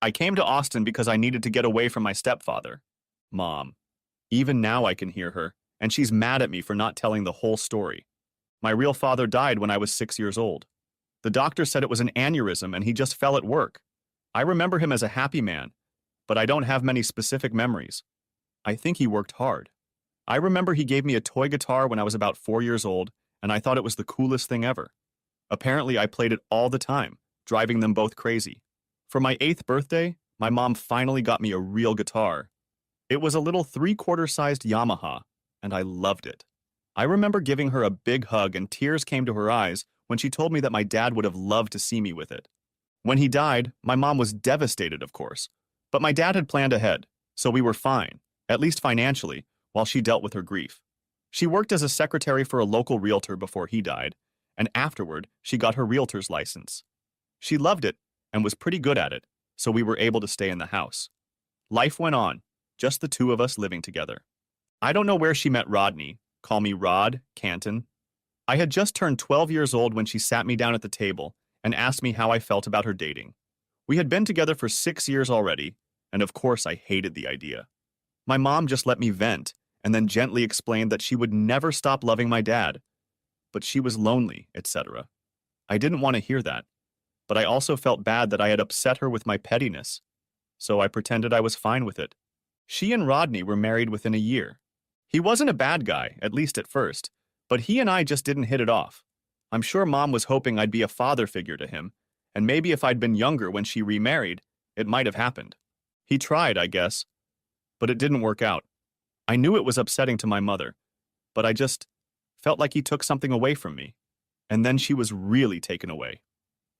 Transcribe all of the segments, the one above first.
I came to Austin because I needed to get away from my stepfather. Mom. Even now I can hear her, and she's mad at me for not telling the whole story. My real father died when I was 6 years old. The doctor said it was an aneurysm and he just fell at work. I remember him as a happy man, but I don't have many specific memories. I think he worked hard. I remember he gave me a toy guitar when I was about 4 years old, and I thought it was the coolest thing ever. Apparently, I played it all the time, driving them both crazy. For my 8th birthday, my mom finally got me a real guitar. It was a little 3/4-sized Yamaha, and I loved it. I remember giving her a big hug and tears came to her eyes when she told me that my dad would have loved to see me with it. When he died, my mom was devastated, of course, but my dad had planned ahead, so we were fine, at least financially, while she dealt with her grief. She worked as a secretary for a local realtor before he died, and afterward, she got her realtor's license. She loved it and was pretty good at it, so we were able to stay in the house. Life went on, just the two of us living together. I don't know where she met Rodney, call me Rod, Canton. I had just turned 12 years old when she sat me down at the table and asked me how I felt about her dating. We had been together for 6 years already, and of course I hated the idea. My mom just let me vent and then gently explained that she would never stop loving my dad, but she was lonely, etc. I didn't want to hear that, but I also felt bad that I had upset her with my pettiness, so I pretended I was fine with it. She and Rodney were married within a year. He wasn't a bad guy, at least at first, but he and I just didn't hit it off. I'm sure Mom was hoping I'd be a father figure to him, and maybe if I'd been younger when she remarried, it might have happened. He tried, I guess, but it didn't work out. I knew it was upsetting to my mother, but I just felt like he took something away from me. And then she was really taken away.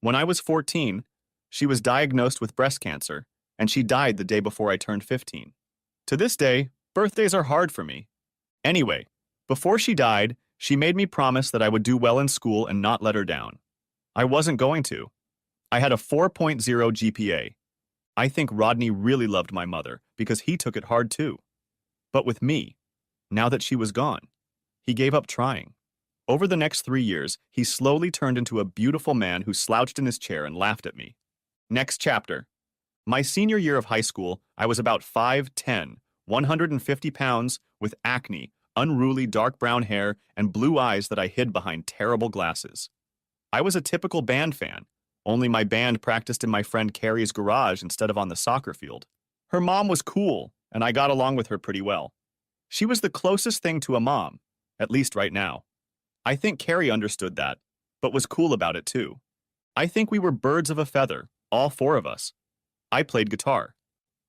When I was 14, she was diagnosed with breast cancer, and she died the day before I turned 15. To this day, birthdays are hard for me. Anyway, before she died, she made me promise that I would do well in school and not let her down. I wasn't going to. I had a 4.0 GPA. I think Rodney really loved my mother because he took it hard too. But with me, now that she was gone, he gave up trying. Over the next 3 years, he slowly turned into a beautiful man who slouched in his chair and laughed at me. Next chapter. My senior year of high school, I was about 5'10", 150 pounds, with acne, unruly dark brown hair, and blue eyes that I hid behind terrible glasses. I was a typical band fan, only my band practiced in my friend Carrie's garage instead of on the soccer field. Her mom was cool, and I got along with her pretty well. She was the closest thing to a mom, at least right now. I think Carrie understood that, but was cool about it too. I think we were birds of a feather, all four of us. I played guitar.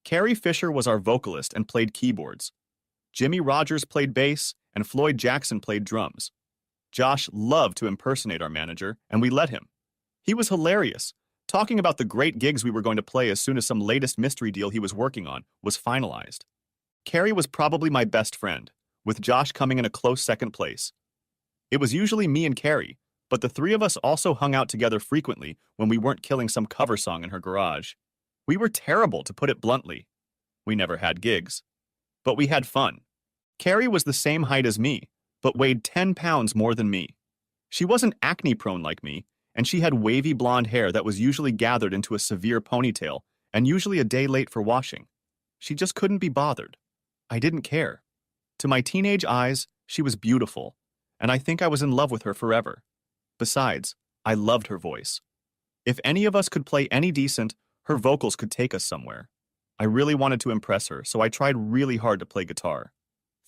Carrie Fisher was our vocalist and played keyboards. Jimmy Rogers played bass, and Floyd Jackson played drums. Josh loved to impersonate our manager, and we let him. He was hilarious, talking about the great gigs we were going to play as soon as some latest mystery deal he was working on was finalized. Carrie was probably my best friend, with Josh coming in a close second place. It was usually me and Carrie, but the three of us also hung out together frequently when we weren't killing some cover song in her garage. We were terrible, to put it bluntly. We never had gigs. But we had fun. Carrie was the same height as me, but weighed 10 pounds more than me. She wasn't acne-prone like me, and she had wavy blonde hair that was usually gathered into a severe ponytail and usually a day late for washing. She just couldn't be bothered. I didn't care. To my teenage eyes, she was beautiful, and I think I was in love with her forever. Besides, I loved her voice. If any of us could play any decent, her vocals could take us somewhere. I really wanted to impress her, so I tried really hard to play guitar.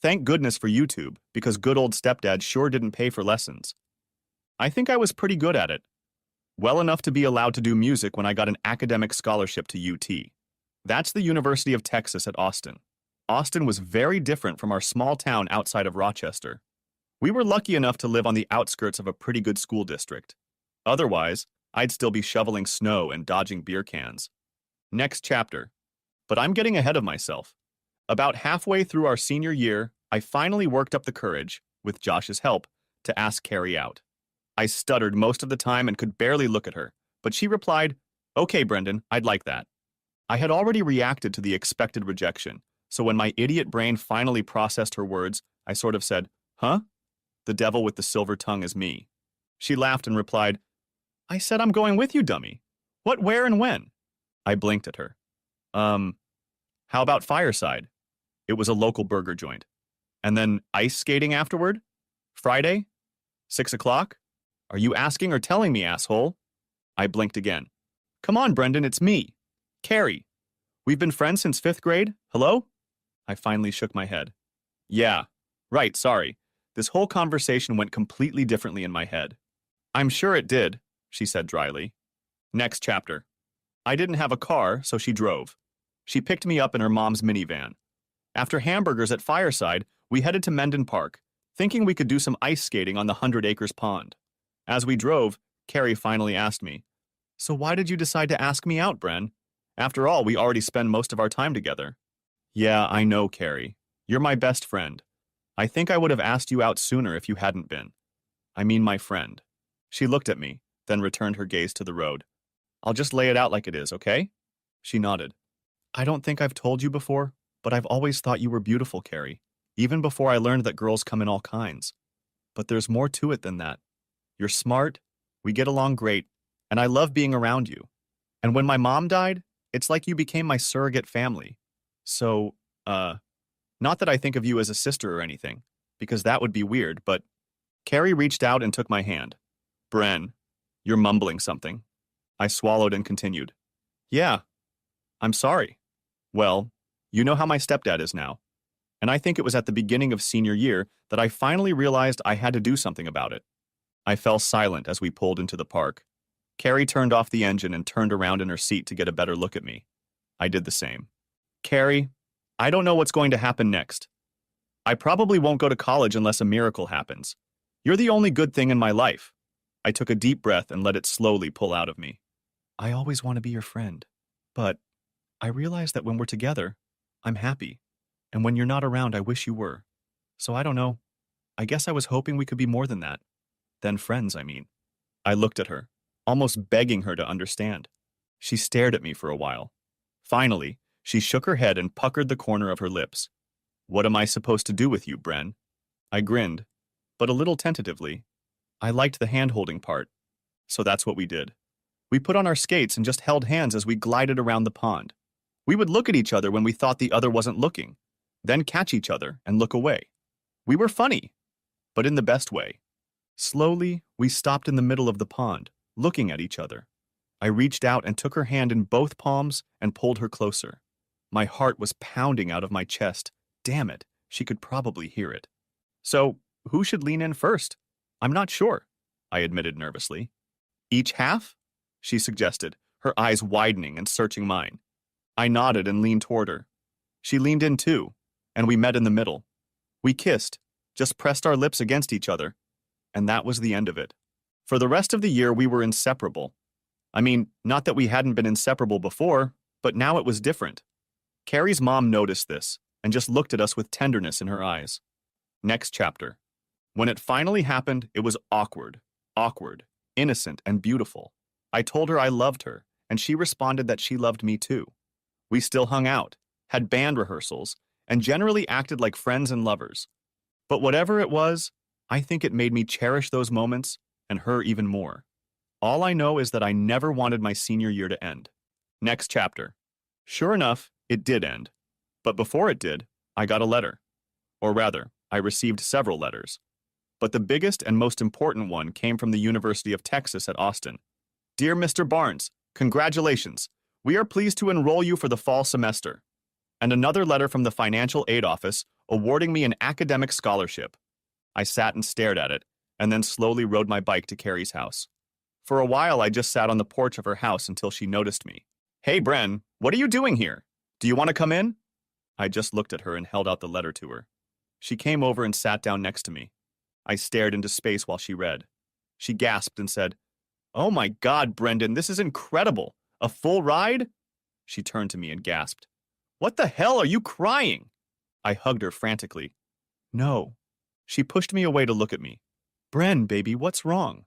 Thank goodness for YouTube, because good old stepdad sure didn't pay for lessons. I think I was pretty good at it. Well enough to be allowed to do music when I got an academic scholarship to UT. That's the University of Texas at Austin. Austin was very different from our small town outside of Rochester. We were lucky enough to live on the outskirts of a pretty good school district. Otherwise, I'd still be shoveling snow and dodging beer cans. Next chapter. But I'm getting ahead of myself. About halfway through our senior year, I finally worked up the courage, with Josh's help, to ask Carrie out. I stuttered most of the time and could barely look at her, but she replied, "Okay, Brendan, I'd like that." I had already reacted to the expected rejection, so when my idiot brain finally processed her words, I sort of said, "Huh?" The devil with the silver tongue is me. She laughed and replied, "I said I'm going with you, dummy. What, where, and when?" I blinked at her. Um, how about Fireside? It was a local burger joint. And then ice skating afterward? Friday? 6 o'clock? Are you asking or telling me, asshole? I blinked again. Come on, Brendan, it's me. Carrie. We've been friends since 5th grade? Hello? I finally shook my head. Yeah. Right, sorry. This whole conversation went completely differently in my head. I'm sure it did, she said dryly. Next chapter. I didn't have a car, so she drove. She picked me up in her mom's minivan. After hamburgers at Fireside, we headed to Mendon Park, thinking we could do some ice skating on the 100 Acres pond. As we drove, Carrie finally asked me, So why did you decide to ask me out, Bren? After all, we already spend most of our time together. Yeah, I know, Carrie. You're my best friend. I think I would have asked you out sooner if you hadn't been. I mean my friend. She looked at me, then returned her gaze to the road. I'll just lay it out like it is, okay? She nodded. I don't think I've told you before, but I've always thought you were beautiful, Carrie, even before I learned that girls come in all kinds. But there's more to it than that. You're smart, we get along great, and I love being around you. And when my mom died, it's like you became my surrogate family. So, not that I think of you as a sister or anything, because that would be weird, but Carrie reached out and took my hand. Bren, you're mumbling something. I swallowed and continued. Yeah, I'm sorry. Well, you know how my stepdad is now. And I think it was at the beginning of senior year that I finally realized I had to do something about it. I fell silent as we pulled into the park. Carrie turned off the engine and turned around in her seat to get a better look at me. I did the same. Carrie, I don't know what's going to happen next. I probably won't go to college unless a miracle happens. You're the only good thing in my life. I took a deep breath and let it slowly pull out of me. I always want to be your friend, but I realize that when we're together, I'm happy, and when you're not around, I wish you were. So I don't know. I guess I was hoping we could be more than that. Than friends, I mean. I looked at her, almost begging her to understand. She stared at me for a while. Finally, she shook her head and puckered the corner of her lips. What am I supposed to do with you, Bren? I grinned, but a little tentatively. I liked the hand-holding part, so that's what we did. We put on our skates and just held hands as we glided around the pond. We would look at each other when we thought the other wasn't looking, then catch each other and look away. We were funny, but in the best way. Slowly, we stopped in the middle of the pond, looking at each other. I reached out and took her hand in both palms and pulled her closer. My heart was pounding out of my chest. Damn it, she could probably hear it. So, who should lean in first? I'm not sure, I admitted nervously. Each half? She suggested, her eyes widening and searching mine. I nodded and leaned toward her. She leaned in too, and we met in the middle. We kissed, just pressed our lips against each other, and that was the end of it. For the rest of the year, we were inseparable. I mean, not that we hadn't been inseparable before, but now it was different. Carrie's mom noticed this and just looked at us with tenderness in her eyes. Next chapter. When it finally happened, it was awkward, innocent, and beautiful. I told her I loved her, and she responded that she loved me too. We still hung out, had band rehearsals, and generally acted like friends and lovers. But whatever it was, I think it made me cherish those moments and her even more. All I know is that I never wanted my senior year to end. Next chapter. Sure enough, it did end. But before it did, I got a letter. Or rather, I received several letters. But the biggest and most important one came from the University of Texas at Austin. Dear Mr. Barnes, congratulations. We are pleased to enroll you for the fall semester. And another letter from the financial aid office awarding me an academic scholarship. I sat and stared at it, and then slowly rode my bike to Carrie's house. For a while, I just sat on the porch of her house until she noticed me. Hey, Bren, what are you doing here? Do you want to come in? I just looked at her and held out the letter to her. She came over and sat down next to me. I stared into space while she read. She gasped and said, Oh my God, Brendan, this is incredible. A full ride? She turned to me and gasped. What the hell are you crying? I hugged her frantically. No. She pushed me away to look at me. Bren, baby, what's wrong?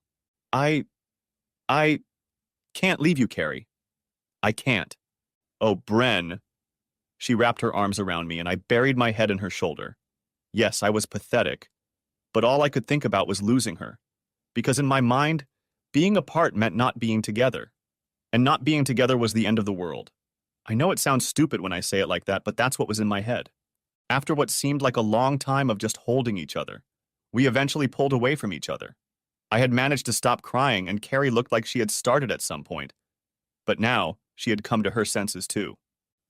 I can't leave you, Carrie. I can't. Oh, Bren. She wrapped her arms around me and I buried my head in her shoulder. Yes, I was pathetic, but all I could think about was losing her. Because in my mind, being apart meant not being together. And not being together was the end of the world. I know it sounds stupid when I say it like that, but that's what was in my head. After what seemed like a long time of just holding each other, we eventually pulled away from each other. I had managed to stop crying, and Carrie looked like she had started at some point. But now, she had come to her senses too.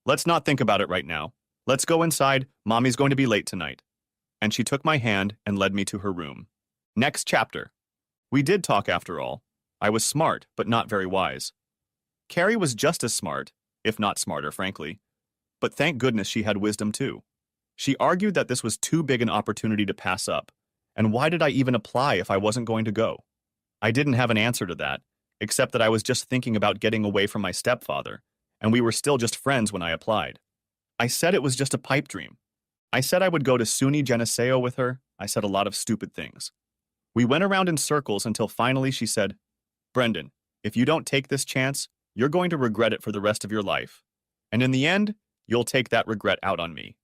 Let's not think about it right now. Let's go inside. Mommy's going to be late tonight. And she took my hand and led me to her room. Next chapter. We did talk after all. I was smart, but not very wise. Carrie was just as smart, if not smarter, frankly. But thank goodness she had wisdom too. She argued that this was too big an opportunity to pass up, and why did I even apply if I wasn't going to go? I didn't have an answer to that, except that I was just thinking about getting away from my stepfather, and we were still just friends when I applied. I said it was just a pipe dream. I said I would go to SUNY Geneseo with her. I said a lot of stupid things. We went around in circles until finally she said, "Brendan, if you don't take this chance, you're going to regret it for the rest of your life. And in the end, you'll take that regret out on me."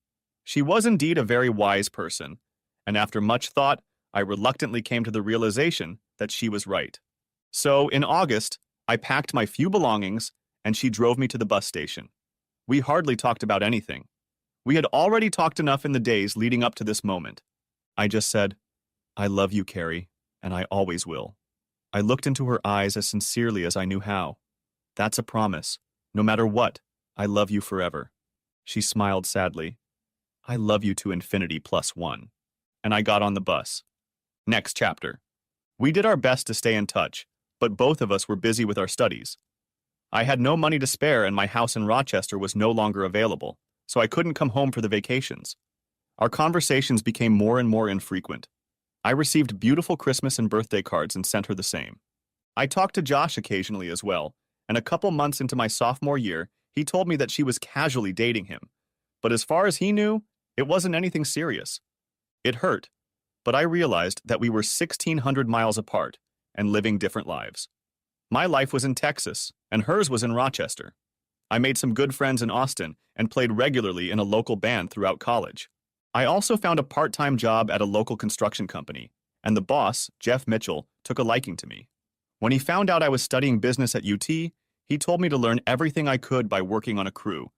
She was indeed a very wise person, and after much thought, I reluctantly came to the realization that she was right. So, in August, I packed my few belongings, and she drove me to the bus station. We hardly talked about anything. We had already talked enough in the days leading up to this moment. I just said, "I love you, Carrie, and I always will." I looked into her eyes as sincerely as I knew how. "That's a promise. No matter what, I love you forever." She smiled sadly. "I love you to infinity plus one." And I got on the bus. Next chapter. We did our best to stay in touch, but both of us were busy with our studies. I had no money to spare, and my house in Rochester was no longer available, so I couldn't come home for the vacations. Our conversations became more and more infrequent. I received beautiful Christmas and birthday cards and sent her the same. I talked to Josh occasionally as well, and a couple months into my sophomore year, he told me that she was casually dating him. But as far as he knew, it wasn't anything serious. It hurt, but I realized that we were 1,600 miles apart and living different lives. My life was in Texas, and hers was in Rochester. I made some good friends in Austin and played regularly in a local band throughout college. I also found a part-time job at a local construction company, and the boss, Jeff Mitchell, took a liking to me. When he found out I was studying business at UT, he told me to learn everything I could by working on a crew,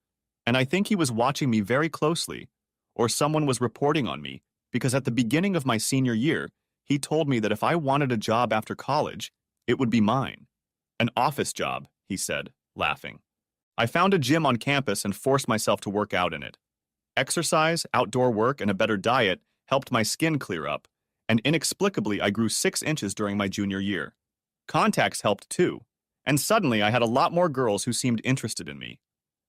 and I think he was watching me very closely, or someone was reporting on me, because at the beginning of my senior year, he told me that if I wanted a job after college, it would be mine. "An office job," he said, laughing. I found a gym on campus and forced myself to work out in it. Exercise, outdoor work, and a better diet helped my skin clear up, and inexplicably I grew 6 inches during my junior year. Contacts helped too, and suddenly I had a lot more girls who seemed interested in me.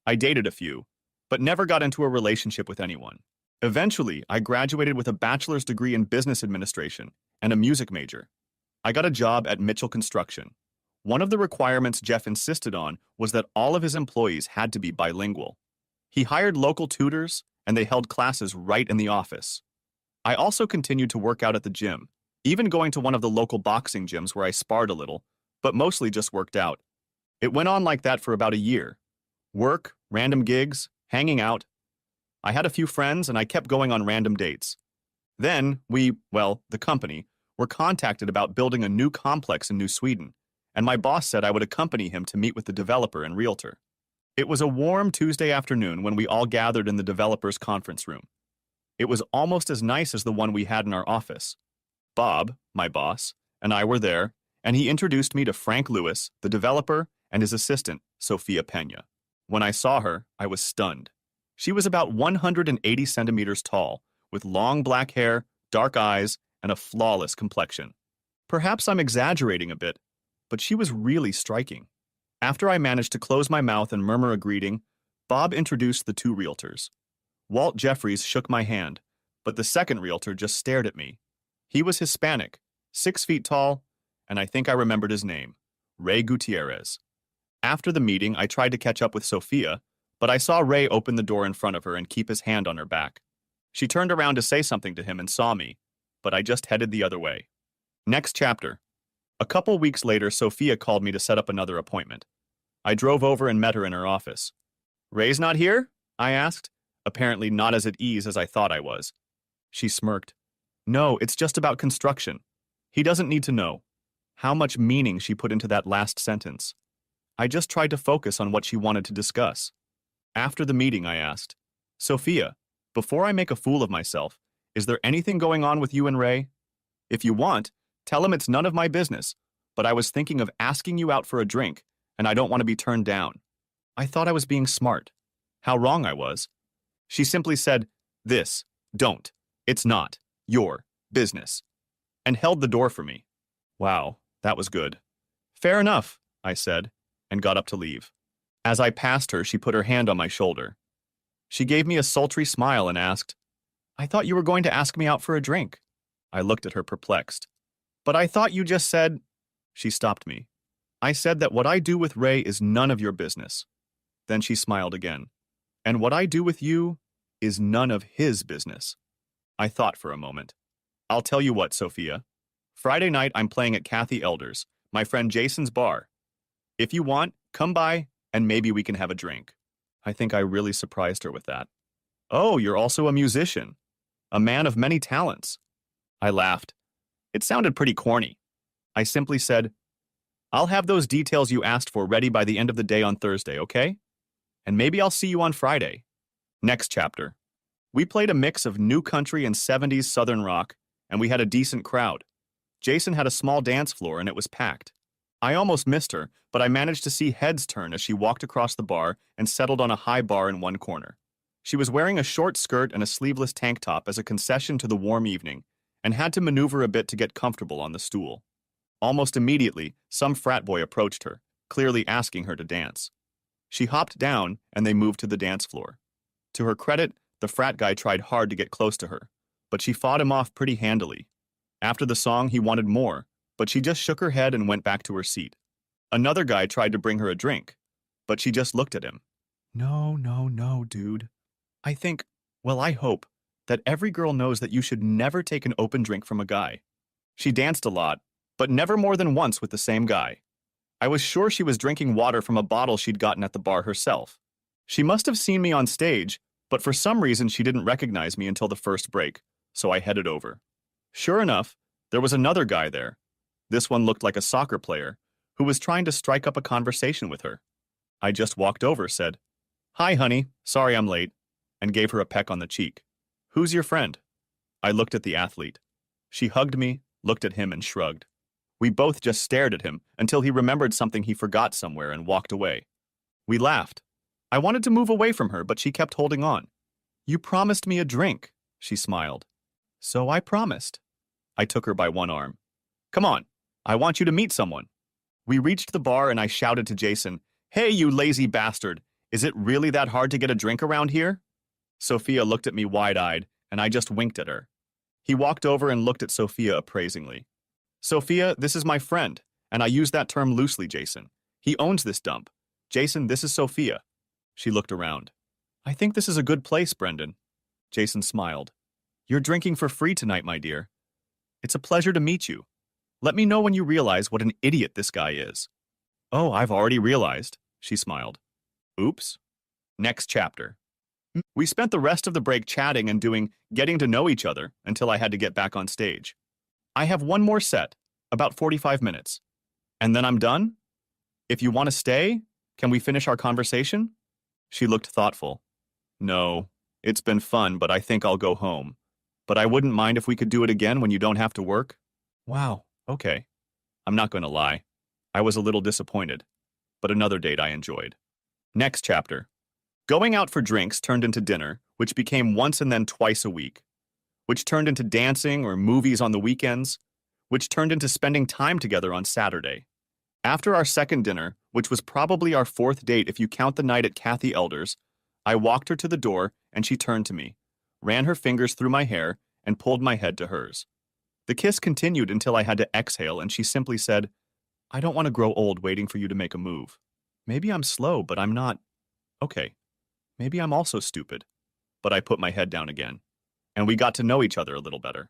I dated a few, but never got into a relationship with anyone. Eventually, I graduated with a bachelor's degree in business administration and a music major. I got a job at Mitchell Construction. One of the requirements Jeff insisted on was that all of his employees had to be bilingual. He hired local tutors, and they held classes right in the office. I also continued to work out at the gym, even going to one of the local boxing gyms where I sparred a little, but mostly just worked out. It went on like that for about a year. Work, random gigs, hanging out. I had a few friends, and I kept going on random dates. Then the company, were contacted about building a new complex in New Sweden, and my boss said I would accompany him to meet with the developer and realtor. It was a warm Tuesday afternoon when we all gathered in the developer's conference room. It was almost as nice as the one we had in our office. Bob, my boss, and I were there, and he introduced me to Frank Lewis, the developer, and his assistant, Sophia Pena. When I saw her, I was stunned. She was about 180 centimeters tall, with long black hair, dark eyes, and a flawless complexion. Perhaps I'm exaggerating a bit, but she was really striking. After I managed to close my mouth and murmur a greeting, Bob introduced the two realtors. Walt Jeffries shook my hand, but the second realtor just stared at me. He was Hispanic, 6 feet tall, and I think I remembered his name, Ray Gutierrez. After the meeting, I tried to catch up with Sophia, but I saw Ray open the door in front of her and keep his hand on her back. She turned around to say something to him and saw me, but I just headed the other way. Next chapter. A couple weeks later, Sophia called me to set up another appointment. I drove over and met her in her office. "Ray's not here?" I asked, apparently not as at ease as I thought I was. She smirked. "No, it's just about construction. He doesn't need to know." How much meaning she put into that last sentence. I just tried to focus on what she wanted to discuss. After the meeting, I asked, Sophia, before I make a fool of myself, is there anything going on with you and Ray? If you want, tell him it's none of my business, but I was thinking of asking you out for a drink, and I don't want to be turned down. I thought I was being smart. How wrong I was. She simply said, This, don't. It's not your business, and held the door for me. Wow, that was good. Fair enough, I said, and got up to leave. As I passed her, she put her hand on my shoulder. She gave me a sultry smile and asked, I thought you were going to ask me out for a drink. I looked at her perplexed. But I thought you just said... She stopped me. I said that what I do with Ray is none of your business. Then she smiled again. And what I do with you is none of his business. I thought for a moment. I'll tell you what, Sophia. Friday night I'm playing at Kathy Elder's, my friend Jason's bar. If you want, come by and maybe we can have a drink. I think I really surprised her with that. Oh, you're also a musician. A man of many talents. I laughed. It sounded pretty corny. I simply said, I'll have those details you asked for ready by the end of the day on Thursday, okay? And maybe I'll see you on Friday. Next chapter. We played a mix of new country and 70s Southern rock, and we had a decent crowd. Jason had a small dance floor and it was packed. I almost missed her, but I managed to see heads turn as she walked across the bar and settled on a high bar in one corner. She was wearing a short skirt and a sleeveless tank top as a concession to the warm evening, and had to maneuver a bit to get comfortable on the stool. Almost immediately, some frat boy approached her, clearly asking her to dance. She hopped down, and they moved to the dance floor. To her credit, the frat guy tried hard to get close to her, but she fought him off pretty handily. After the song, he wanted more, but she just shook her head and went back to her seat. Another guy tried to bring her a drink, but she just looked at him. No, dude. I hope that every girl knows that you should never take an open drink from a guy. She danced a lot, but never more than once with the same guy. I was sure she was drinking water from a bottle she'd gotten at the bar herself. She must have seen me on stage, but for some reason she didn't recognize me until the first break, so I headed over. Sure enough, there was another guy there. This one looked like a soccer player, who was trying to strike up a conversation with her. I just walked over, said, Hi, honey, sorry I'm late, and gave her a peck on the cheek. Who's your friend? I looked at the athlete. She hugged me, looked at him, and shrugged. We both just stared at him until he remembered something he forgot somewhere and walked away. We laughed. I wanted to move away from her, but she kept holding on. You promised me a drink, she smiled. So I promised. I took her by one arm. Come on, I want you to meet someone. We reached the bar and I shouted to Jason, Hey, you lazy bastard, is it really that hard to get a drink around here? Sophia looked at me wide-eyed, and I just winked at her. He walked over and looked at Sophia appraisingly. Sophia, this is my friend, and I use that term loosely, Jason. He owns this dump. Jason, this is Sophia. She looked around. I think this is a good place, Brendan. Jason smiled. You're drinking for free tonight, my dear. It's a pleasure to meet you. Let me know when you realize what an idiot this guy is. Oh, I've already realized, she smiled. Oops. Next chapter. We spent the rest of the break chatting and getting to know each other until I had to get back on stage. I have one more set, about 45 minutes. And then I'm done? If you want to stay, can we finish our conversation? She looked thoughtful. No, it's been fun, but I think I'll go home. But I wouldn't mind if we could do it again when you don't have to work. Wow, okay. I'm not going to lie. I was a little disappointed, but another date I enjoyed. Next chapter. Going out for drinks turned into dinner, which became once and then twice a week, which turned into dancing or movies on the weekends, which turned into spending time together on Saturday. After our second dinner, which was probably our fourth date if you count the night at Kathy Elder's, I walked her to the door and she turned to me, ran her fingers through my hair, and pulled my head to hers. The kiss continued until I had to exhale and she simply said, I don't want to grow old waiting for you to make a move. Maybe I'm slow, but I'm not. Okay. Maybe I'm also stupid. But I put my head down again, and we got to know each other a little better.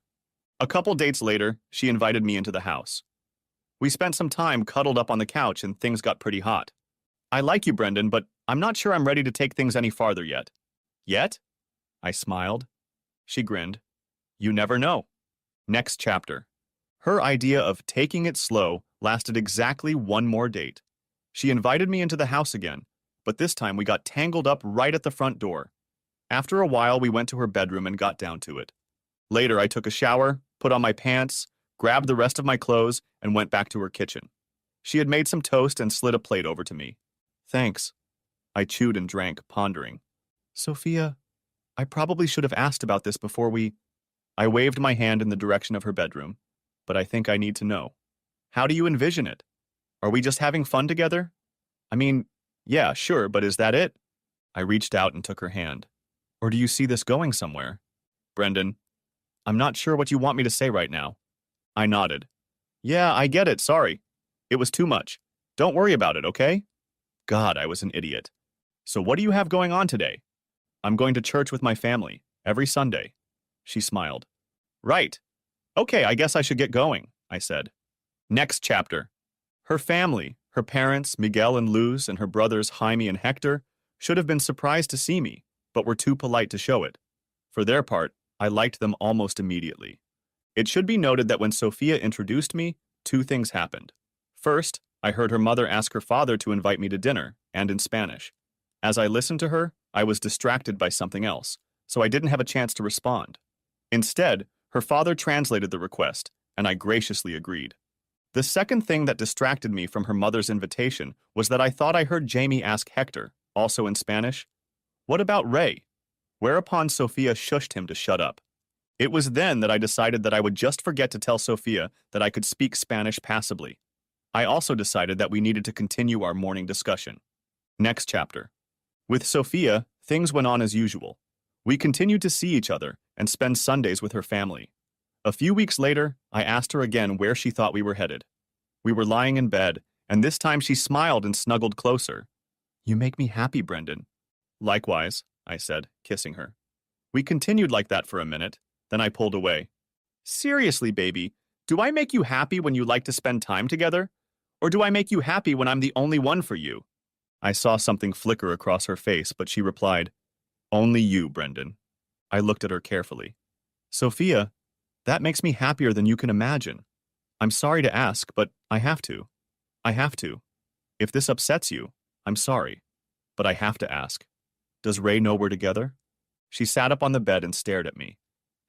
A couple dates later, she invited me into the house. We spent some time cuddled up on the couch and things got pretty hot. I like you, Brendan, but I'm not sure I'm ready to take things any farther yet. Yet? I smiled. She grinned. You never know. Next chapter. Her idea of taking it slow lasted exactly one more date. She invited me into the house again, but this time we got tangled up right at the front door. After a while, we went to her bedroom and got down to it. Later, I took a shower, put on my pants, grabbed the rest of my clothes, and went back to her kitchen. She had made some toast and slid a plate over to me. Thanks. I chewed and drank, pondering. Sophia, I probably should have asked about this before we... I waved my hand in the direction of her bedroom, but I think I need to know. How do you envision it? Are we just having fun together? I mean, yeah, sure, but is that it? I reached out and took her hand. Or do you see this going somewhere? Brendan, I'm not sure what you want me to say right now. I nodded. Yeah, I get it, sorry. It was too much. Don't worry about it, okay? God, I was an idiot. So what do you have going on today? I'm going to church with my family, every Sunday. She smiled. Right. Okay, I guess I should get going, I said. Next chapter. Her family, her parents, Miguel and Luz, and her brothers Jaime and Hector, should have been surprised to see me, but were too polite to show it. For their part, I liked them almost immediately. It should be noted that when Sophia introduced me, two things happened. First, I heard her mother ask her father to invite me to dinner, and in Spanish. As I listened to her, I was distracted by something else, so I didn't have a chance to respond. Instead, her father translated the request, and I graciously agreed. The second thing that distracted me from her mother's invitation was that I thought I heard Jamie ask Hector, also in Spanish, "What about Ray?" Whereupon Sophia shushed him to shut up. It was then that I decided that I would just forget to tell Sophia that I could speak Spanish passably. I also decided that we needed to continue our morning discussion. Next chapter. With Sophia, things went on as usual. We continued to see each other and spend Sundays with her family. A few weeks later, I asked her again where she thought we were headed. We were lying in bed, and this time she smiled and snuggled closer. You make me happy, Brendan. Likewise, I said, kissing her. We continued like that for a minute, then I pulled away. Seriously, baby, do I make you happy when you like to spend time together? Or do I make you happy when I'm the only one for you? I saw something flicker across her face, but she replied, Only you, Brendan. I looked at her carefully. Sophia, that makes me happier than you can imagine. I'm sorry to ask, but I have to. I have to. If this upsets you, I'm sorry. But I have to ask. Does Ray know we're together? She sat up on the bed and stared at me.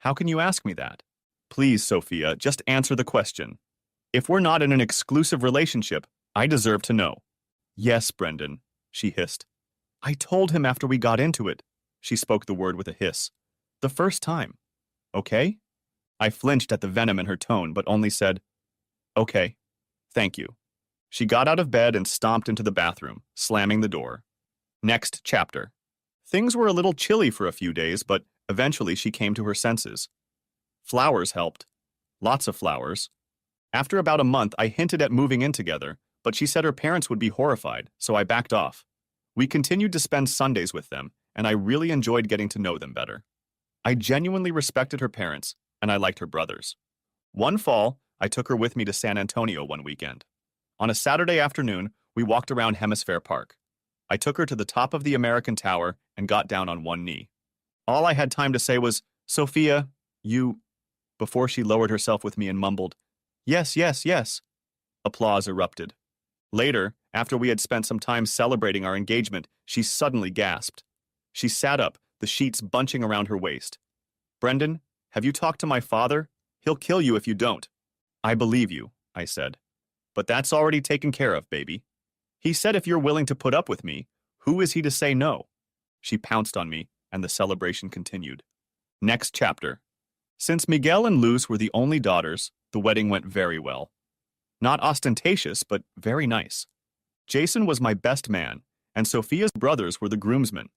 How can you ask me that? Please, Sophia, just answer the question. If we're not in an exclusive relationship, I deserve to know. Yes, Brendan, she hissed. I told him after we got into it. She spoke the word with a hiss. The first time. Okay? I flinched at the venom in her tone, but only said, Okay, thank you. She got out of bed and stomped into the bathroom, slamming the door. Next chapter. Things were a little chilly for a few days, but eventually she came to her senses. Flowers helped. Lots of flowers. After about a month, I hinted at moving in together, but she said her parents would be horrified, so I backed off. We continued to spend Sundays with them, and I really enjoyed getting to know them better. I genuinely respected her parents, and I liked her brothers. One fall, I took her with me to San Antonio one weekend. On a Saturday afternoon, we walked around Hemisphere Park. I took her to the top of the American Tower and got down on one knee. All I had time to say was, Sophia, you... Before she lowered herself with me and mumbled, Yes, yes, yes. Applause erupted. Later, after we had spent some time celebrating our engagement, she suddenly gasped. She sat up, the sheets bunching around her waist. Brendan, have you talked to my father? He'll kill you if you don't. I believe you, I said. But that's already taken care of, baby. He said if you're willing to put up with me, who is he to say no? She pounced on me, and the celebration continued. Next chapter. Since Miguel and Luz were the only daughters, the wedding went very well. Not ostentatious, but very nice. Jason was my best man, and Sophia's brothers were the groomsmen.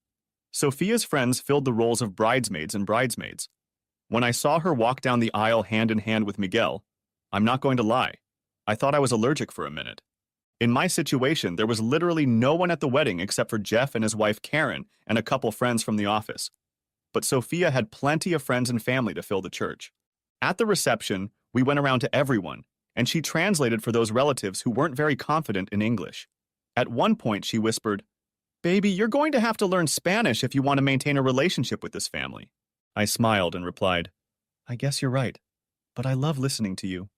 Sophia's friends filled the roles of bridesmaids and bridesmaids. When I saw her walk down the aisle hand in hand with Miguel, I'm not going to lie, I thought I was allergic for a minute. In my situation, there was literally no one at the wedding except for Jeff and his wife Karen and a couple friends from the office. But Sophia had plenty of friends and family to fill the church. At the reception, we went around to everyone, and she translated for those relatives who weren't very confident in English. At one point, she whispered, Baby, you're going to have to learn Spanish if you want to maintain a relationship with this family. I smiled and replied, I guess you're right, but I love listening to you.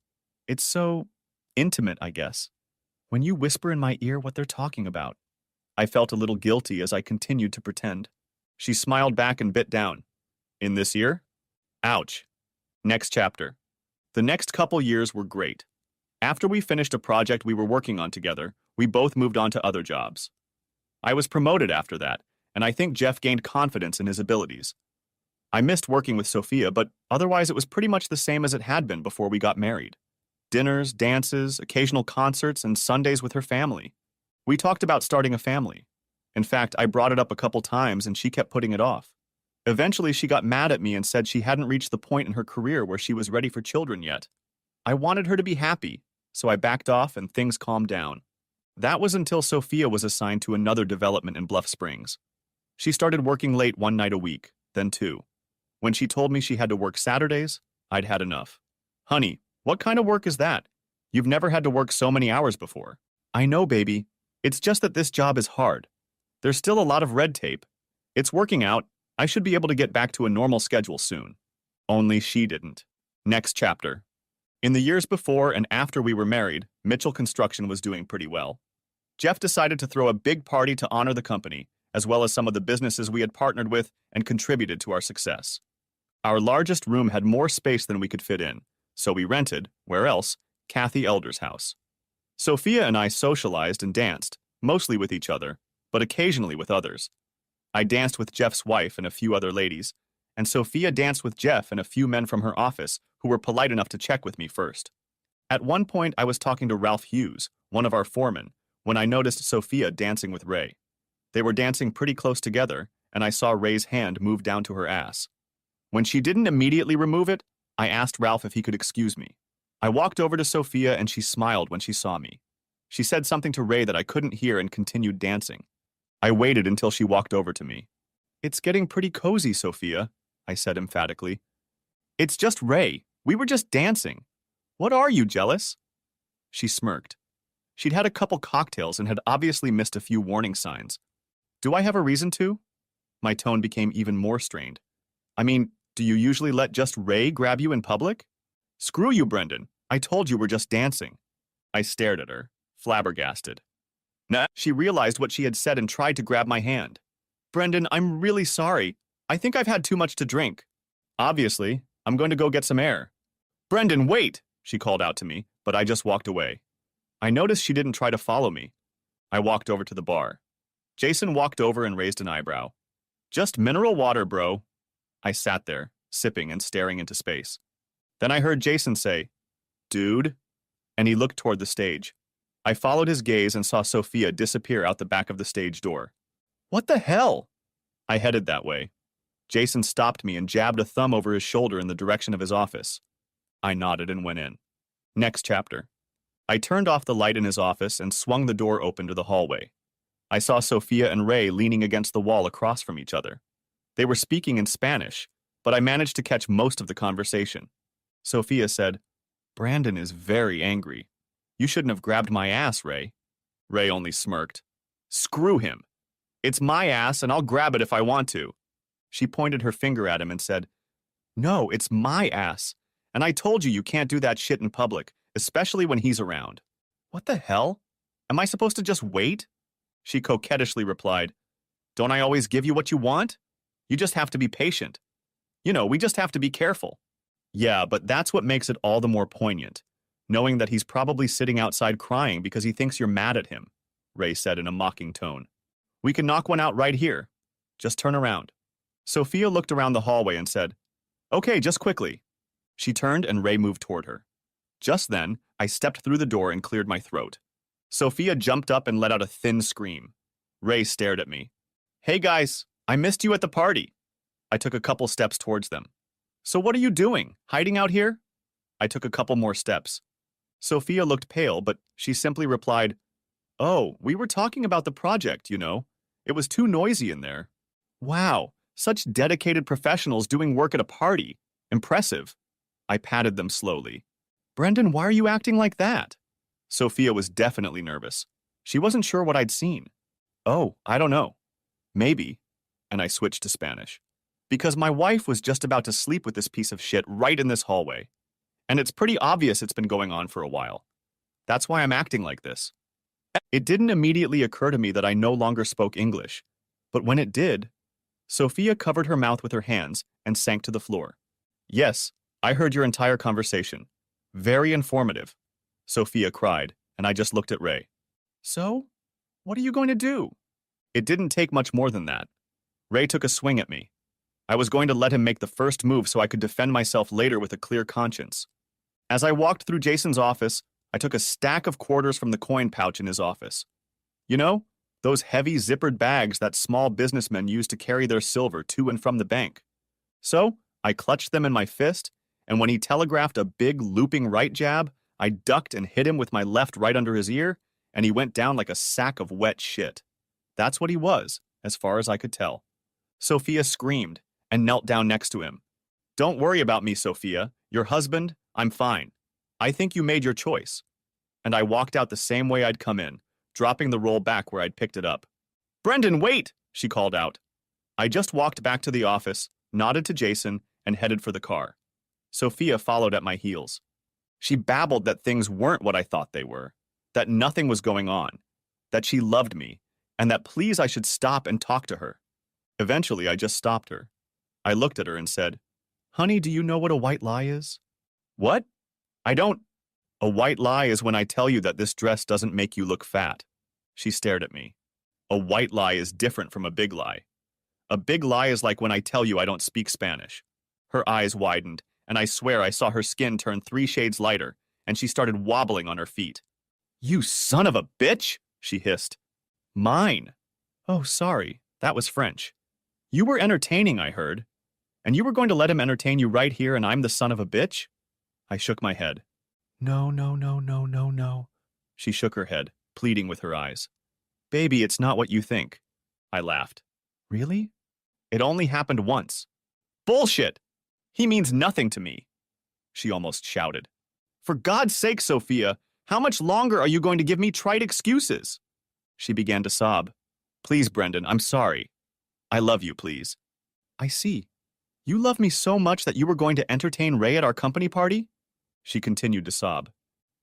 It's so intimate, I guess. When you whisper in my ear what they're talking about. I felt a little guilty as I continued to pretend. She smiled back and bit down. In this year? Ouch. Next chapter. The next couple years were great. After we finished a project we were working on together, we both moved on to other jobs. I was promoted after that, and I think Jeff gained confidence in his abilities. I missed working with Sophia, but otherwise it was pretty much the same as it had been before we got married. Dinners, dances, occasional concerts, and Sundays with her family. We talked about starting a family. In fact, I brought it up a couple times and she kept putting it off. Eventually, she got mad at me and said she hadn't reached the point in her career where she was ready for children yet. I wanted her to be happy, so I backed off and things calmed down. That was until Sophia was assigned to another development in Bluff Springs. She started working late one night a week, then two. When she told me she had to work Saturdays, I'd had enough. Honey, what kind of work is that? You've never had to work so many hours before. I know, baby. It's just that this job is hard. There's still a lot of red tape. It's working out. I should be able to get back to a normal schedule soon. Only she didn't. Next chapter. In the years before and after we were married, Mitchell Construction was doing pretty well. Jeff decided to throw a big party to honor the company, as well as some of the businesses we had partnered with and contributed to our success. Our largest room had more space than we could fit in, so we rented, where else, Kathy Elder's house. Sophia and I socialized and danced, mostly with each other, but occasionally with others. I danced with Jeff's wife and a few other ladies, and Sophia danced with Jeff and a few men from her office who were polite enough to check with me first. At one point, I was talking to Ralph Hughes, one of our foremen, when I noticed Sophia dancing with Ray. They were dancing pretty close together, and I saw Ray's hand move down to her ass. When she didn't immediately remove it, I asked Ralph if he could excuse me. I walked over to Sophia and she smiled when she saw me. She said something to Ray that I couldn't hear and continued dancing. I waited until she walked over to me. It's getting pretty cozy, Sophia, I said emphatically. It's just Ray. We were just dancing. What are you, jealous? She smirked. She'd had a couple cocktails and had obviously missed a few warning signs. Do I have a reason to? My tone became even more strained. I mean, do you usually let just Ray grab you in public? Screw you, Brendan. I told you we're just dancing. I stared at her, flabbergasted. Nah. She realized what she had said and tried to grab my hand. Brendan, I'm really sorry. I think I've had too much to drink. Obviously, I'm going to go get some air. Brendan, wait, she called out to me, but I just walked away. I noticed she didn't try to follow me. I walked over to the bar. Jason walked over and raised an eyebrow. Just mineral water, bro. I sat there, sipping and staring into space. Then I heard Jason say, Dude, and he looked toward the stage. I followed his gaze and saw Sophia disappear out the back of the stage door. What the hell? I headed that way. Jason stopped me and jabbed a thumb over his shoulder in the direction of his office. I nodded and went in. Next chapter. I turned off the light in his office and swung the door open to the hallway. I saw Sophia and Ray leaning against the wall across from each other. They were speaking in Spanish, but I managed to catch most of the conversation. Sophia said, Brandon is very angry. You shouldn't have grabbed my ass, Ray. Ray only smirked. Screw him. It's my ass and I'll grab it if I want to. She pointed her finger at him and said, No, it's my ass. And I told you you can't do that shit in public, especially when he's around. What the hell? Am I supposed to just wait? She coquettishly replied, Don't I always give you what you want? You just have to be patient. You know, we just have to be careful. Yeah, but that's what makes it all the more poignant, knowing that he's probably sitting outside crying because he thinks you're mad at him, Ray said in a mocking tone. We can knock one out right here. Just turn around. Sophia looked around the hallway and said, Okay, just quickly. She turned and Ray moved toward her. Just then, I stepped through the door and cleared my throat. Sophia jumped up and let out a thin scream. Ray stared at me. Hey guys, I missed you at the party. I took a couple steps towards them. So what are you doing? Hiding out here? I took a couple more steps. Sophia looked pale, but she simply replied, Oh, we were talking about the project, you know. It was too noisy in there. Wow, such dedicated professionals doing work at a party. Impressive. I patted them slowly. Brendan, why are you acting like that? Sophia was definitely nervous. She wasn't sure what I'd seen. Oh, I don't know. Maybe. And I switched to Spanish. Because my wife was just about to sleep with this piece of shit right in this hallway. And it's pretty obvious it's been going on for a while. That's why I'm acting like this. It didn't immediately occur to me that I no longer spoke English, but when it did, Sophia covered her mouth with her hands and sank to the floor. Yes, I heard your entire conversation. Very informative, Sophia cried, and I just looked at Ray. So, what are you going to do? It didn't take much more than that. Ray took a swing at me. I was going to let him make the first move so I could defend myself later with a clear conscience. As I walked through Jason's office, I took a stack of quarters from the coin pouch in his office. You know, those heavy zippered bags that small businessmen use to carry their silver to and from the bank. So, I clutched them in my fist, and when he telegraphed a big looping right jab, I ducked and hit him with my left right under his ear, and he went down like a sack of wet shit. That's what he was, as far as I could tell. Sophia screamed and knelt down next to him. Don't worry about me, Sophia. Your husband, I'm fine. I think you made your choice. And I walked out the same way I'd come in, dropping the roll back where I'd picked it up. Brendan, wait, she called out. I just walked back to the office, nodded to Jason, and headed for the car. Sophia followed at my heels. She babbled that things weren't what I thought they were, that nothing was going on, that she loved me, and that please I should stop and talk to her. Eventually, I just stopped her. I looked at her and said, Honey, do you know what a white lie is? What? I don't. A white lie is when I tell you that this dress doesn't make you look fat. She stared at me. A white lie is different from a big lie. A big lie is like when I tell you I don't speak Spanish. Her eyes widened, and I swear I saw her skin turn 3 shades lighter, and she started wobbling on her feet. You son of a bitch, she hissed. Mine. Oh, sorry, that was French. You were entertaining, I heard. And you were going to let him entertain you right here and I'm the son of a bitch? I shook my head. No, no, no, no, no, no. She shook her head, pleading with her eyes. Baby, it's not what you think. I laughed. Really? It only happened once. Bullshit! He means nothing to me. She almost shouted. For God's sake, Sophia, how much longer are you going to give me trite excuses? She began to sob. Please, Brendan, I'm sorry. I love you, please. I see. You love me so much that you were going to entertain Ray at our company party? She continued to sob.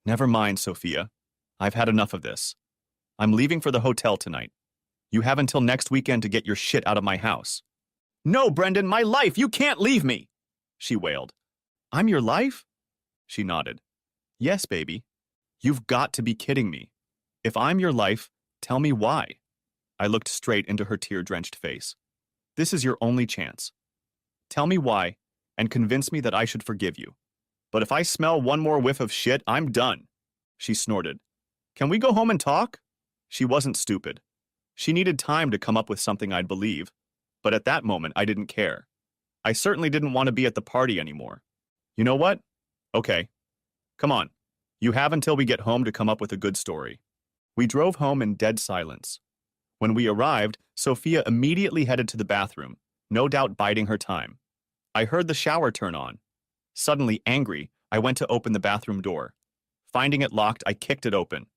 Never mind, Sophia. I've had enough of this. I'm leaving for the hotel tonight. You have until next weekend to get your shit out of my house. No, Brendan, my life! You can't leave me! She wailed. I'm your life? She nodded. Yes, baby. You've got to be kidding me. If I'm your life, tell me why. I looked straight into her tear-drenched face. This is your only chance. Tell me why, and convince me that I should forgive you. But if I smell one more whiff of shit, I'm done. She snorted. Can we go home and talk? She wasn't stupid. She needed time to come up with something I'd believe. But at that moment, I didn't care. I certainly didn't want to be at the party anymore. You know what? Okay. Come on. You have until we get home to come up with a good story. We drove home in dead silence. When we arrived, Sophia immediately headed to the bathroom, no doubt biding her time. I heard the shower turn on. Suddenly angry, I went to open the bathroom door. Finding it locked, I kicked it open.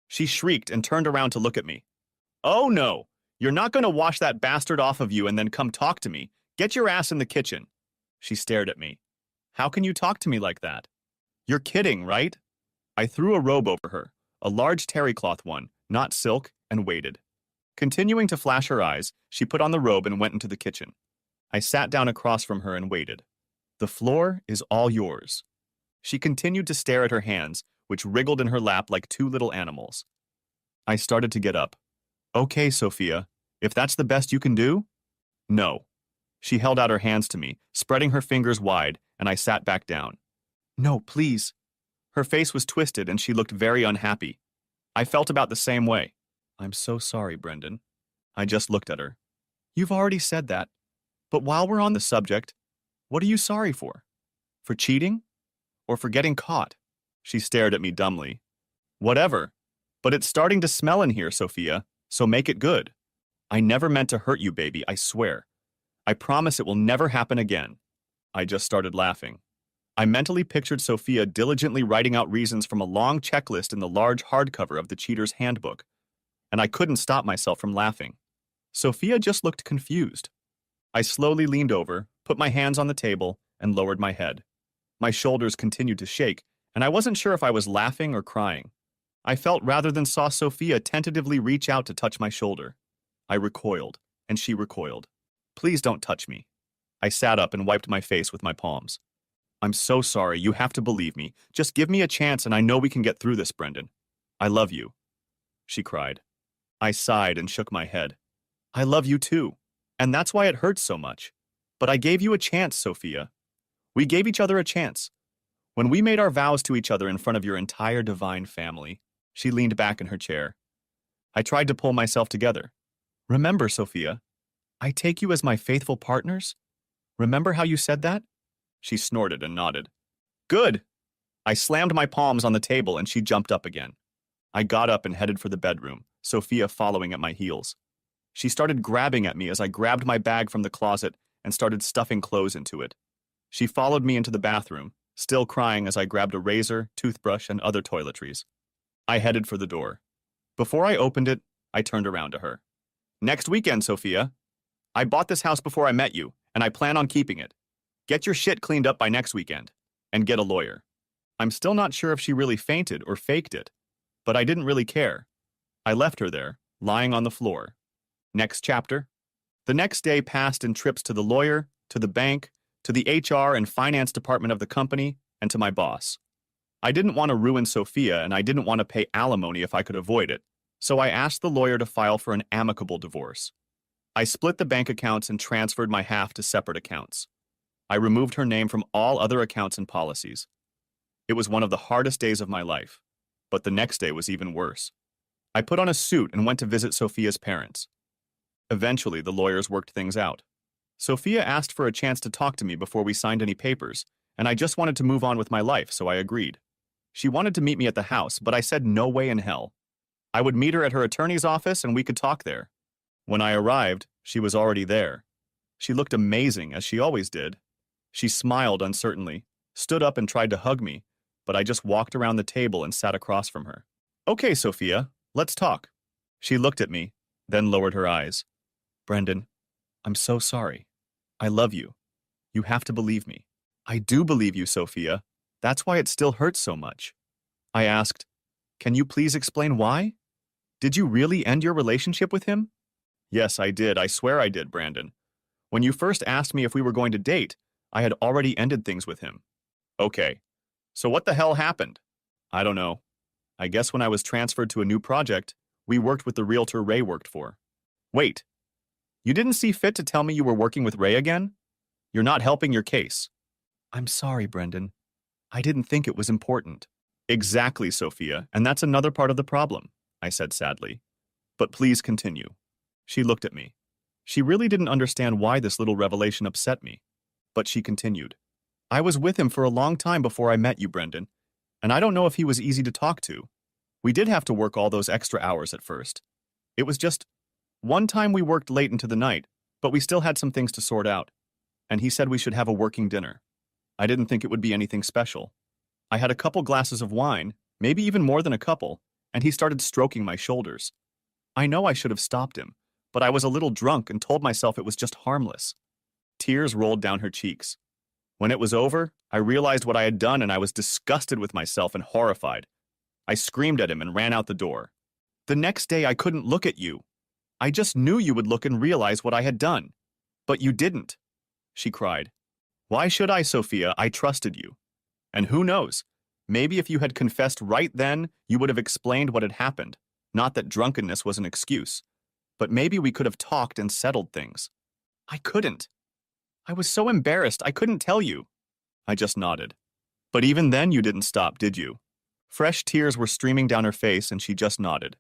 She shrieked and turned around to look at me. Oh no! You're not going to wash that bastard off of you and then come talk to me. Get your ass in the kitchen. She stared at me. How can you talk to me like that? You're kidding, right? I threw a robe over her, a large terry cloth one, not silk, and waited. Continuing to flash her eyes, she put on the robe and went into the kitchen. I sat down across from her and waited. The floor is all yours. She continued to stare at her hands, which wriggled in her lap like 2 little animals. I started to get up. Okay, Sophia, if that's the best you can do? No. She held out her hands to me, spreading her fingers wide, and I sat back down. No, please. Her face was twisted and she looked very unhappy. I felt about the same way. I'm so sorry, Brendan. I just looked at her. You've already said that. But while we're on the subject, what are you sorry for? For cheating? Or for getting caught? She stared at me dumbly. Whatever. But it's starting to smell in here, Sophia, so make it good. I never meant to hurt you, baby, I swear. I promise it will never happen again. I just started laughing. I mentally pictured Sophia diligently writing out reasons from a long checklist in the large hardcover of the Cheater's Handbook, and I couldn't stop myself from laughing. Sophia just looked confused. I slowly leaned over, put my hands on the table, and lowered my head. My shoulders continued to shake, and I wasn't sure if I was laughing or crying. I felt rather than saw Sophia tentatively reach out to touch my shoulder. I recoiled, and she recoiled. Please don't touch me. I sat up and wiped my face with my palms. I'm so sorry, you have to believe me. Just give me a chance and I know we can get through this, Brendan. I love you, she cried. I sighed and shook my head. I love you too. And that's why it hurts so much. But I gave you a chance, Sophia. We gave each other a chance. When we made our vows to each other in front of your entire divine family, she leaned back in her chair. I tried to pull myself together. Remember, Sophia, I take you as my faithful partners? Remember how you said that? She snorted and nodded. Good. I slammed my palms on the table and she jumped up again. I got up and headed for the bedroom, Sophia following at my heels. She started grabbing at me as I grabbed my bag from the closet and started stuffing clothes into it. She followed me into the bathroom, still crying as I grabbed a razor, toothbrush, and other toiletries. I headed for the door. Before I opened it, I turned around to her. Next weekend, Sophia. I bought this house before I met you, and I plan on keeping it. Get your shit cleaned up by next weekend, and get a lawyer. I'm still not sure if she really fainted or faked it, but I didn't really care. I left her there, lying on the floor. Next chapter. The next day passed in trips to the lawyer, to the bank, to the HR and finance department of the company, and to my boss. I didn't want to ruin Sophia, and I didn't want to pay alimony if I could avoid it, so I asked the lawyer to file for an amicable divorce. I split the bank accounts and transferred my half to separate accounts. I removed her name from all other accounts and policies. It was one of the hardest days of my life, but the next day was even worse. I put on a suit and went to visit Sophia's parents. Eventually, the lawyers worked things out. Sophia asked for a chance to talk to me before we signed any papers, and I just wanted to move on with my life, so I agreed. She wanted to meet me at the house, but I said no way in hell. I would meet her at her attorney's office and we could talk there. When I arrived, she was already there. She looked amazing, as she always did. She smiled uncertainly, stood up and tried to hug me, but I just walked around the table and sat across from her. Okay, Sophia, let's talk. She looked at me, then lowered her eyes. Brendan, I'm so sorry. I love you. You have to believe me. I do believe you, Sophia. That's why it still hurts so much. I asked, can you please explain why? Did you really end your relationship with him? Yes, I did. I swear I did, Brandon. When you first asked me if we were going to date, I had already ended things with him. Okay, so what the hell happened? I don't know. I guess when I was transferred to a new project, we worked with the realtor Ray worked for. Wait, you didn't see fit to tell me you were working with Ray again? You're not helping your case. I'm sorry, Brendan. I didn't think it was important. Exactly, Sophia, and that's another part of the problem, I said sadly. But please continue. She looked at me. She really didn't understand why this little revelation upset me. But she continued. I was with him for a long time before I met you, Brendan, and I don't know if he was easy to talk to. We did have to work all those extra hours at first. It was just, one time we worked late into the night, but we still had some things to sort out, and he said we should have a working dinner. I didn't think it would be anything special. I had a couple glasses of wine, maybe even more than a couple, and he started stroking my shoulders. I know I should have stopped him, but I was a little drunk and told myself it was just harmless. Tears rolled down her cheeks. When it was over, I realized what I had done and I was disgusted with myself and horrified. I screamed at him and ran out the door. The next day I couldn't look at you. I just knew you would look and realize what I had done. But you didn't, she cried. Why should I, Sophia? I trusted you. And who knows, maybe if you had confessed right then, you would have explained what had happened. Not that drunkenness was an excuse, but maybe we could have talked and settled things. I couldn't. I was so embarrassed, I couldn't tell you. I just nodded. But even then you didn't stop, did you? Fresh tears were streaming down her face and she just nodded.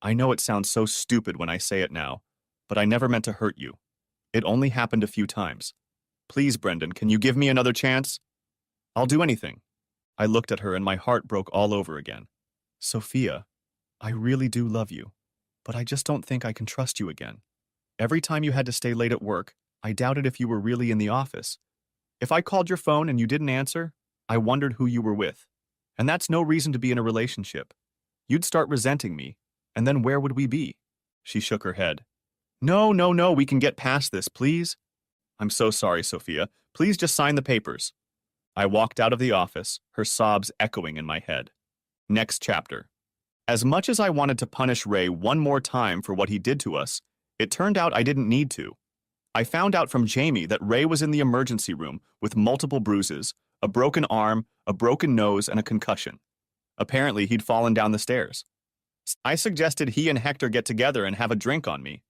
I know it sounds so stupid when I say it now, but I never meant to hurt you. It only happened a few times. Please, Brendan, can you give me another chance? I'll do anything. I looked at her and my heart broke all over again. Sophia, I really do love you, but I just don't think I can trust you again. Every time you had to stay late at work, I doubted if you were really in the office. If I called your phone and you didn't answer, I wondered who you were with. And that's no reason to be in a relationship. You'd start resenting me, and then where would we be? She shook her head. No, no, no, we can get past this, please. I'm so sorry, Sophia. Please just sign the papers. I walked out of the office, her sobs echoing in my head. Next chapter. As much as I wanted to punish Ray one more time for what he did to us, it turned out I didn't need to. I found out from Jamie that Ray was in the emergency room with multiple bruises, a broken arm, a broken nose, and a concussion. Apparently, he'd fallen down the stairs. I suggested he and Hector get together and have a drink on me.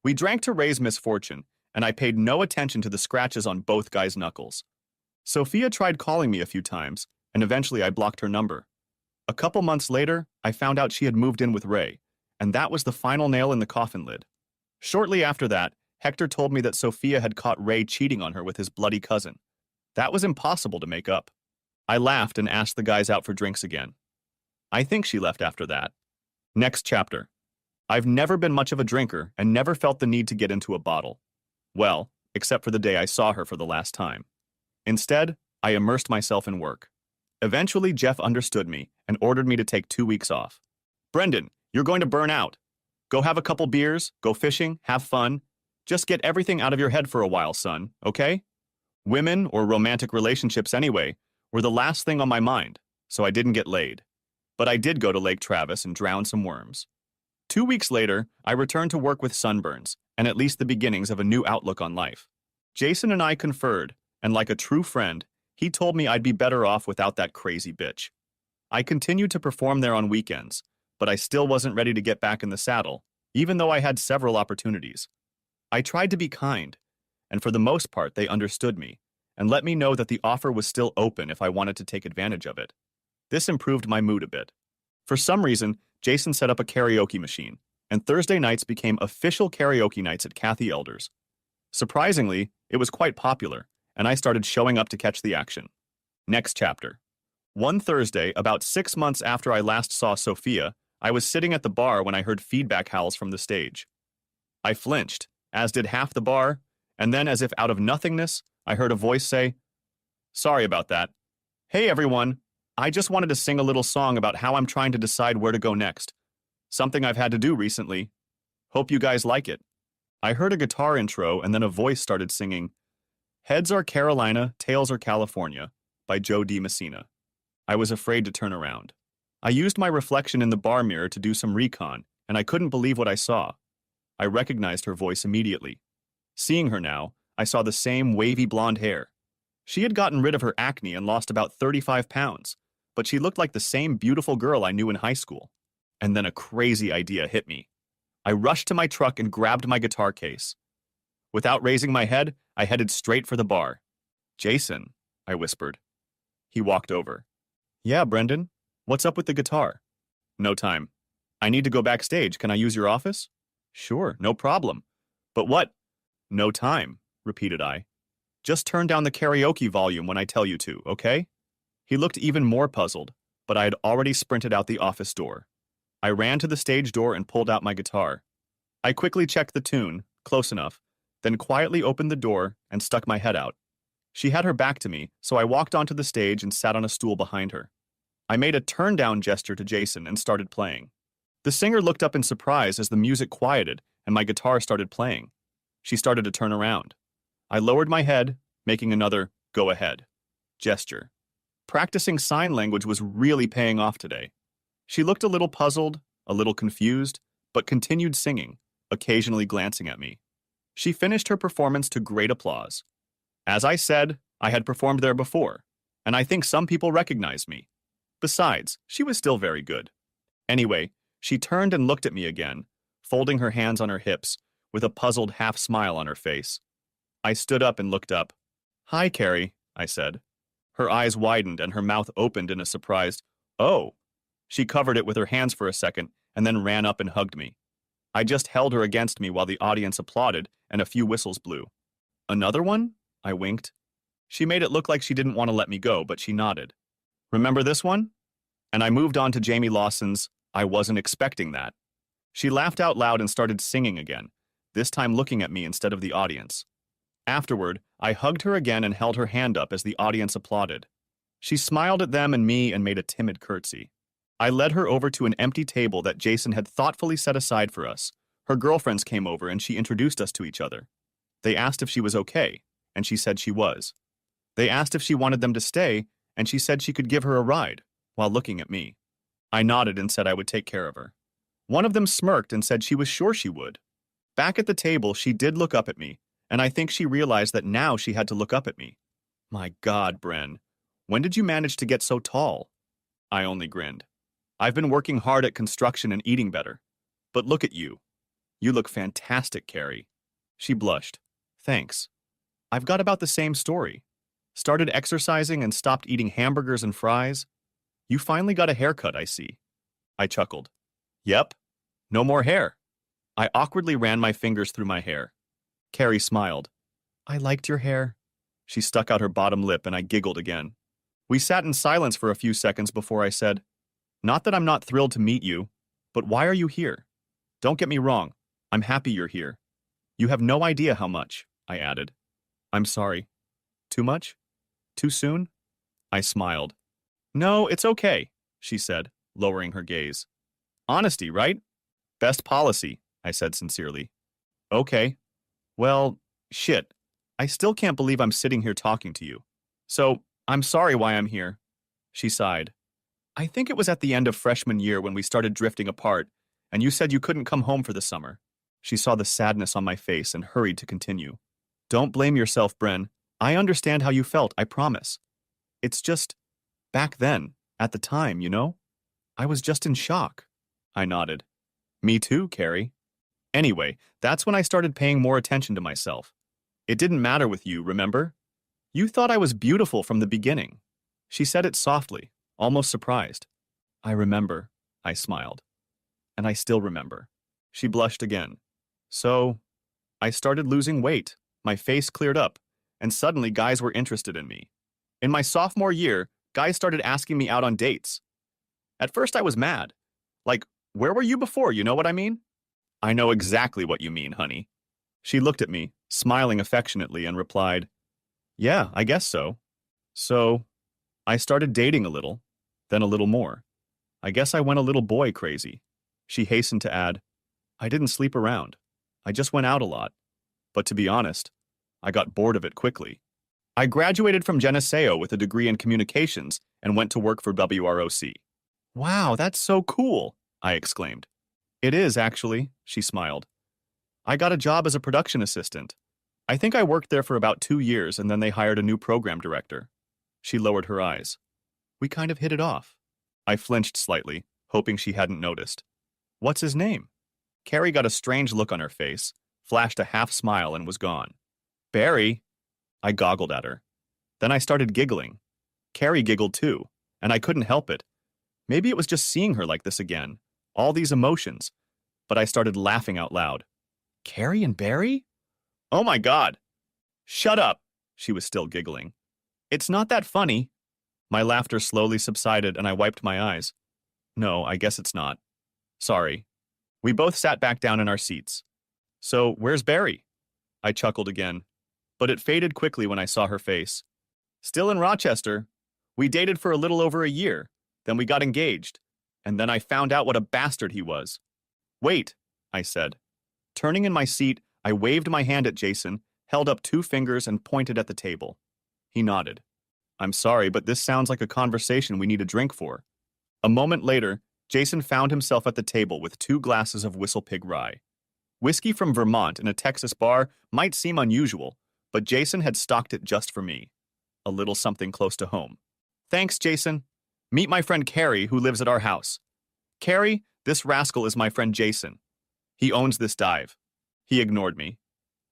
We drank to Ray's misfortune, and I paid no attention to the scratches on both guys' knuckles. Sophia tried calling me a few times, and eventually I blocked her number. A couple months later, I found out she had moved in with Ray, and that was the final nail in the coffin lid. Shortly after that, Hector told me that Sophia had caught Ray cheating on her with his bloody cousin. That was impossible to make up. I laughed and asked the guys out for drinks again. I think she left after that. Next chapter. I've never been much of a drinker and never felt the need to get into a bottle. Well, except for the day I saw her for the last time. Instead, I immersed myself in work. Eventually, Jeff understood me and ordered me to take 2 weeks off. Brendan, you're going to burn out. Go have a couple beers, go fishing, have fun. Just get everything out of your head for a while, son, okay? Women, or romantic relationships anyway, were the last thing on my mind, so I didn't get laid. But I did go to Lake Travis and drown some worms. 2 weeks later, I returned to work with sunburns, and at least the beginnings of a new outlook on life. Jason and I conferred, and like a true friend, he told me I'd be better off without that crazy bitch. I continued to perform there on weekends, but I still wasn't ready to get back in the saddle, even though I had several opportunities. I tried to be kind, and for the most part they understood me, and let me know that the offer was still open if I wanted to take advantage of it. This improved my mood a bit. For some reason, Jason set up a karaoke machine, and Thursday nights became official karaoke nights at Kathy Elder's. Surprisingly, it was quite popular, and I started showing up to catch the action. Next chapter. One Thursday, about 6 months after I last saw Sophia, I was sitting at the bar when I heard feedback howls from the stage. I flinched, as did half the bar, and then as if out of nothingness, I heard a voice say, "Sorry about that. Hey everyone, I just wanted to sing a little song about how I'm trying to decide where to go next. Something I've had to do recently. Hope you guys like it." I heard a guitar intro and then a voice started singing, "Heads are Carolina, Tails are California," by Joe D. Messina. I was afraid to turn around. I used my reflection in the bar mirror to do some recon, and I couldn't believe what I saw. I recognized her voice immediately. Seeing her now, I saw the same wavy blonde hair. She had gotten rid of her acne and lost about 35 pounds, but she looked like the same beautiful girl I knew in high school. And then a crazy idea hit me. I rushed to my truck and grabbed my guitar case. Without raising my head, I headed straight for the bar. "Jason," I whispered. He walked over. "Yeah, Brendan, what's up with the guitar?" "No time. I need to go backstage. Can I use your office?" "Sure, no problem. But what?" "No time," repeated I. "Just turn down the karaoke volume when I tell you to, okay?" He looked even more puzzled, but I had already sprinted out the office door. I ran to the stage door and pulled out my guitar. I quickly checked the tune, close enough, then quietly opened the door and stuck my head out. She had her back to me, so I walked onto the stage and sat on a stool behind her. I made a turn-down gesture to Jason and started playing. The singer looked up in surprise as the music quieted and my guitar started playing. She started to turn around. I lowered my head, making another "go ahead" gesture. Practicing sign language was really paying off today. She looked a little puzzled, a little confused, but continued singing, occasionally glancing at me. She finished her performance to great applause. As I said, I had performed there before, and I think some people recognized me. Besides, she was still very good. Anyway, she turned and looked at me again, folding her hands on her hips, with a puzzled half-smile on her face. I stood up and looked up. "Hi, Carrie," I said. Her eyes widened and her mouth opened in a surprised, "Oh." She covered it with her hands for a second and then ran up and hugged me. I just held her against me while the audience applauded and a few whistles blew. "Another one?" I winked. She made it look like she didn't want to let me go, but she nodded. "Remember this one?" And I moved on to Jamie Lawson's "I Wasn't Expecting That." She laughed out loud and started singing again, this time looking at me instead of the audience. Afterward, I hugged her again and held her hand up as the audience applauded. She smiled at them and me and made a timid curtsy. I led her over to an empty table that Jason had thoughtfully set aside for us. Her girlfriends came over and she introduced us to each other. They asked if she was okay, and she said she was. They asked if she wanted them to stay, and she said she could give her a ride, while looking at me. I nodded and said I would take care of her. One of them smirked and said she was sure she would. Back at the table, she did look up at me, and I think she realized that now she had to look up at me. My God, Bren, when did you manage to get so tall? I only grinned. I've been working hard at construction and eating better. But look at you. You look fantastic, Carrie. She blushed. Thanks. I've got about the same story. Started exercising and stopped eating hamburgers and fries. You finally got a haircut, I see. I chuckled. Yep. No more hair. I awkwardly ran my fingers through my hair. Carrie smiled. I liked your hair. She stuck out her bottom lip and I giggled again. We sat in silence for a few seconds before I said, Not that I'm not thrilled to meet you, but why are you here? Don't get me wrong. I'm happy you're here. You have no idea how much, I added. I'm sorry. Too much? Too soon? I smiled. No, it's okay, she said, lowering her gaze. Honesty, right? Best policy, I said sincerely. Okay. Well, shit. I still can't believe I'm sitting here talking to you. So, I'm sorry why I'm here. She sighed. I think it was at the end of freshman year when we started drifting apart, and you said you couldn't come home for the summer. She saw the sadness on my face and hurried to continue. Don't blame yourself, Bren. I understand how you felt, I promise. It's just, back then, at the time, you know? I was just in shock. I nodded. Me too, Carrie. Anyway, that's when I started paying more attention to myself. It didn't matter with you, remember? You thought I was beautiful from the beginning. She said it softly, almost surprised. I remember, I smiled. And I still remember. She blushed again. So, I started losing weight. My face cleared up, and suddenly guys were interested in me. In my sophomore year, guys started asking me out on dates. At first I was mad. Like, where were you before, you know what I mean? I know exactly what you mean, honey. She looked at me, smiling affectionately, and replied, Yeah, I guess so. So, I started dating a little, then a little more. I guess I went a little boy crazy. She hastened to add, I didn't sleep around. I just went out a lot. But to be honest, I got bored of it quickly. I graduated from Geneseo with a degree in communications and went to work for WROC. Wow, that's so cool, I exclaimed. It is, actually, she smiled. I got a job as a production assistant. I think I worked there for about 2 years and then they hired a new program director. She lowered her eyes. We kind of hit it off. I flinched slightly, hoping she hadn't noticed. What's his name? Carrie got a strange look on her face, flashed a half smile and was gone. Barry? I goggled at her. Then I started giggling. Carrie giggled too, and I couldn't help it. Maybe it was just seeing her like this again, all these emotions, but I started laughing out loud. Carrie and Barry? Oh my God! Shut up! She was still giggling. It's not that funny. My laughter slowly subsided and I wiped my eyes. No, I guess it's not. Sorry. We both sat back down in our seats. So, where's Barry? I chuckled again, but it faded quickly when I saw her face. Still in Rochester. We dated for a little over a year, then we got engaged, and then I found out what a bastard he was. Wait, I said. Turning in my seat, I waved my hand at Jason, held up 2 fingers and pointed at the table. He nodded. I'm sorry, but this sounds like a conversation we need a drink for. A moment later, Jason found himself at the table with 2 glasses of Whistle Pig Rye. Whiskey from Vermont in a Texas bar might seem unusual, but Jason had stocked it just for me. A little something close to home. Thanks, Jason. Meet my friend Carrie, who lives at our house. Carrie, this rascal is my friend Jason. He owns this dive. He ignored me.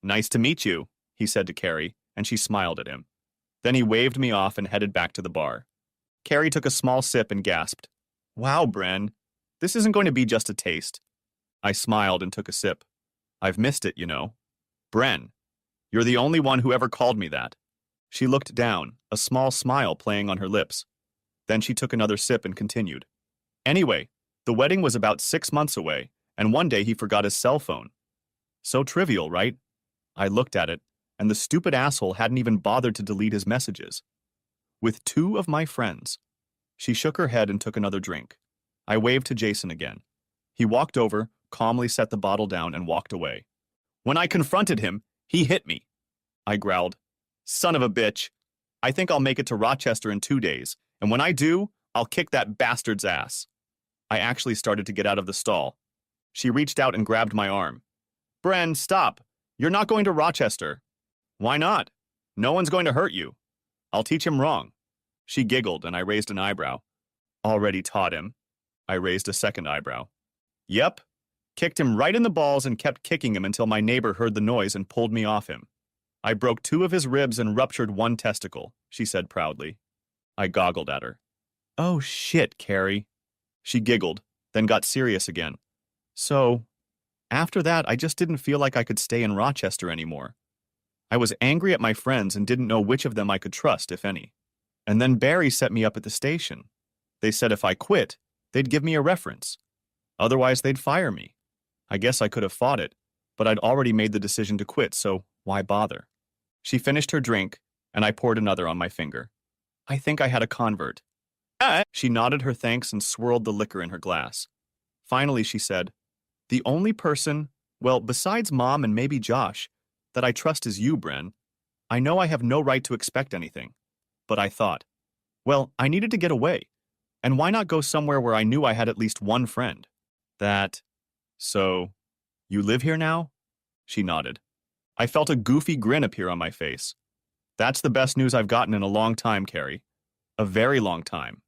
Nice to meet you, he said to Carrie, and she smiled at him. Then he waved me off and headed back to the bar. Carrie took a small sip and gasped. Wow, Bren, this isn't going to be just a taste. I smiled and took a sip. I've missed it, you know. Bren, you're the only one who ever called me that. She looked down, a small smile playing on her lips. Then she took another sip and continued. Anyway, the wedding was about 6 months away, and one day he forgot his cell phone. So trivial, right? I looked at it, and the stupid asshole hadn't even bothered to delete his messages. With 2 of my friends. She shook her head and took another drink. I waved to Jason again. He walked over, calmly set the bottle down, and walked away. When I confronted him, he hit me. I growled, Son of a bitch. I think I'll make it to Rochester in 2 days, and when I do, I'll kick that bastard's ass. I actually started to get out of the stall. She reached out and grabbed my arm. Bren, stop. You're not going to Rochester. Why not? No one's going to hurt you. I'll teach him wrong. She giggled and I raised an eyebrow. Already taught him. I raised a second eyebrow. Yep. Kicked him right in the balls and kept kicking him until my neighbor heard the noise and pulled me off him. I broke 2 of his ribs and ruptured 1 testicle, she said proudly. I goggled at her. Oh shit, Carrie. She giggled, then got serious again. So, after that, I just didn't feel like I could stay in Rochester anymore. I was angry at my friends and didn't know which of them I could trust, if any. And then Barry set me up at the station. They said if I quit, they'd give me a reference. Otherwise, they'd fire me. I guess I could have fought it, but I'd already made the decision to quit, so why bother? She finished her drink, and I poured another on my finger. I think I had a convert. She nodded her thanks and swirled the liquor in her glass. Finally, she said, the only person, well, besides Mom and maybe Josh, that I trust is you, Bren. I know I have no right to expect anything. But I thought, well, I needed to get away. And why not go somewhere where I knew I had at least one friend? So, you live here now? She nodded. I felt a goofy grin appear on my face. That's the best news I've gotten in a long time, Carrie. A very long time.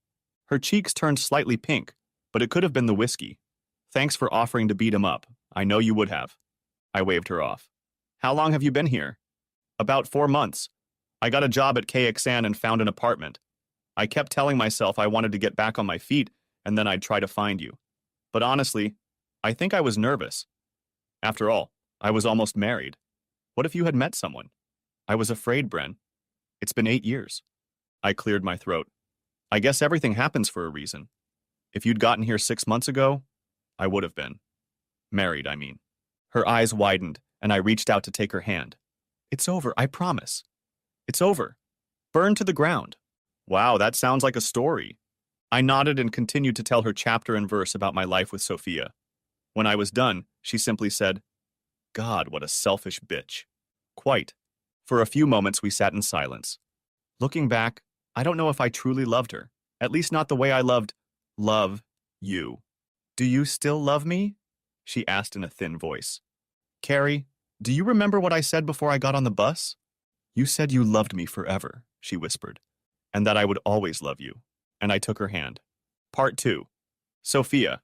Her cheeks turned slightly pink, but it could have been the whiskey. Thanks for offering to beat him up. I know you would have. I waved her off. How long have you been here? About 4 months. I got a job at KXAN and found an apartment. I kept telling myself I wanted to get back on my feet and then I'd try to find you. But honestly, I think I was nervous. After all, I was almost married. What if you had met someone? I was afraid, Bren. It's been 8 years. I cleared my throat. I guess everything happens for a reason. If you'd gotten here 6 months ago, I would have been. Married, I mean. Her eyes widened, and I reached out to take her hand. It's over, I promise. It's over. Burned to the ground. Wow, that sounds like a story. I nodded and continued to tell her chapter and verse about my life with Sophia. When I was done, she simply said, God, what a selfish bitch. Quite. For a few moments, we sat in silence. Looking back, I don't know if I truly loved her. At least not the way I love you. Do you still love me? She asked in a thin voice. Carrie, do you remember what I said before I got on the bus? You said you loved me forever, she whispered, and that I would always love you. And I took her hand. Part 2. Sophia.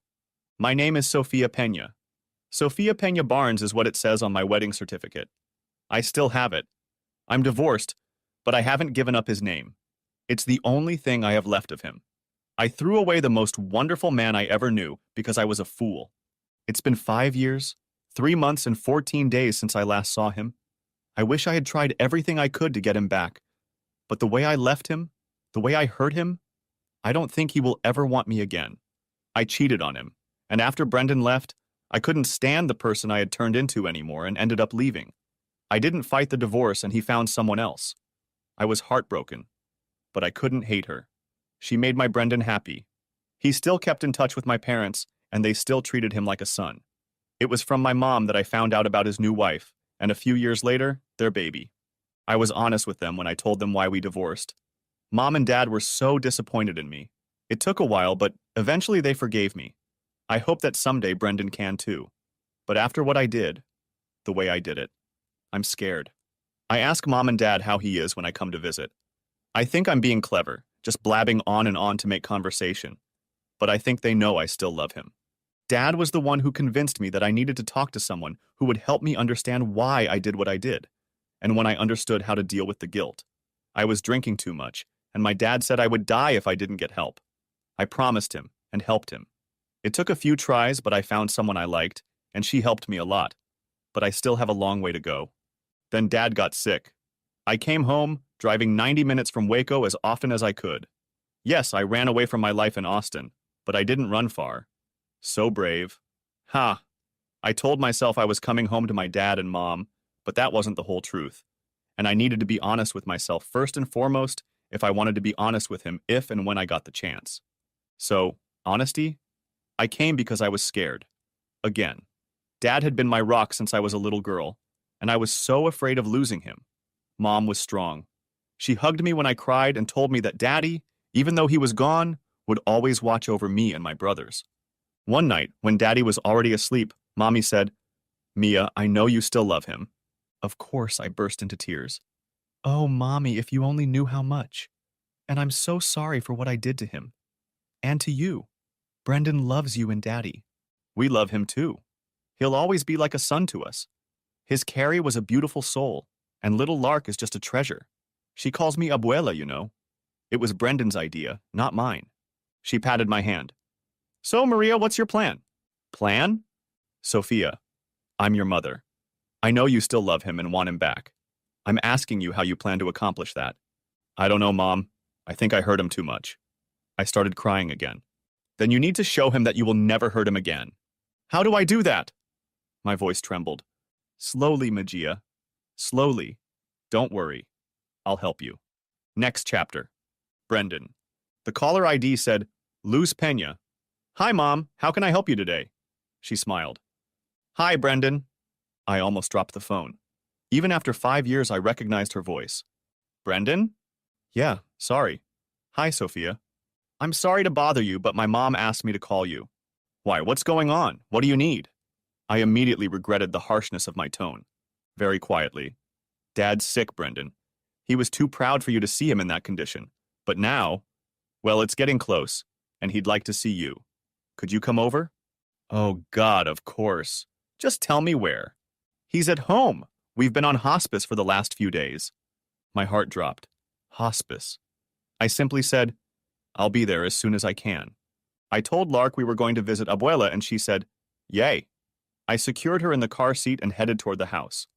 My name is Sophia Pena. Sophia Pena Barnes is what it says on my wedding certificate. I still have it. I'm divorced, but I haven't given up his name. It's the only thing I have left of him. I threw away the most wonderful man I ever knew because I was a fool. It's been 5 years, 3 months, and 14 days since I last saw him. I wish I had tried everything I could to get him back. But the way I left him, the way I hurt him, I don't think he will ever want me again. I cheated on him, and after Brendan left, I couldn't stand the person I had turned into anymore and ended up leaving. I didn't fight the divorce and he found someone else. I was heartbroken, but I couldn't hate her. She made my Brendan happy. He still kept in touch with my parents, and they still treated him like a son. It was from my mom that I found out about his new wife, and a few years later, their baby. I was honest with them when I told them why we divorced. Mom and Dad were so disappointed in me. It took a while, but eventually they forgave me. I hope that someday Brendan can too. But after what I did, the way I did it, I'm scared. I ask Mom and Dad how he is when I come to visit. I think I'm being clever, just blabbing on and on to make conversation. But I think they know I still love him. Dad was the one who convinced me that I needed to talk to someone who would help me understand why I did what I did, and when I understood how to deal with the guilt. I was drinking too much, and my dad said I would die if I didn't get help. I promised him and helped him. It took a few tries, but I found someone I liked, and she helped me a lot. But I still have a long way to go. Then Dad got sick. I came home, driving 90 minutes from Waco as often as I could. Yes, I ran away from my life in Austin, but I didn't run far. So brave. Ha! I told myself I was coming home to my dad and mom, but that wasn't the whole truth. And I needed to be honest with myself first and foremost if I wanted to be honest with him if and when I got the chance. So, honesty? I came because I was scared. Again. Dad had been my rock since I was a little girl, and I was so afraid of losing him. Mom was strong. She hugged me when I cried and told me that Daddy, even though he was gone, would always watch over me and my brothers. One night, when Daddy was already asleep, Mommy said, Mia, I know you still love him. Of course, I burst into tears. Oh, Mommy, if you only knew how much. And I'm so sorry for what I did to him. And to you. Brendan loves you and Daddy. We love him too. He'll always be like a son to us. His Carrie was a beautiful soul, and little Lark is just a treasure. She calls me Abuela, you know. It was Brendan's idea, not mine. She patted my hand. So, Maria, what's your plan? Plan? Sophia, I'm your mother. I know you still love him and want him back. I'm asking you how you plan to accomplish that. I don't know, Mom. I think I hurt him too much. I started crying again. Then you need to show him that you will never hurt him again. How do I do that? My voice trembled. Slowly, Magia. Slowly. Don't worry. I'll help you. Next chapter. Brendan. The caller ID said, Luz Pena. Hi, Mom. How can I help you today? She smiled. Hi, Brendan. I almost dropped the phone. Even after 5 years, I recognized her voice. Brendan? Yeah, sorry. Hi, Sophia. I'm sorry to bother you, but my mom asked me to call you. Why, what's going on? What do you need? I immediately regretted the harshness of my tone. Very quietly. Dad's sick, Brendan. He was too proud for you to see him in that condition. But now, well, it's getting close, and he'd like to see you. Could you come over? Oh, God, of course. Just tell me where. He's at home. We've been on hospice for the last few days. My heart dropped. Hospice. I simply said, I'll be there as soon as I can. I told Lark we were going to visit Abuela, and she said, Yay. I secured her in the car seat and headed toward the house.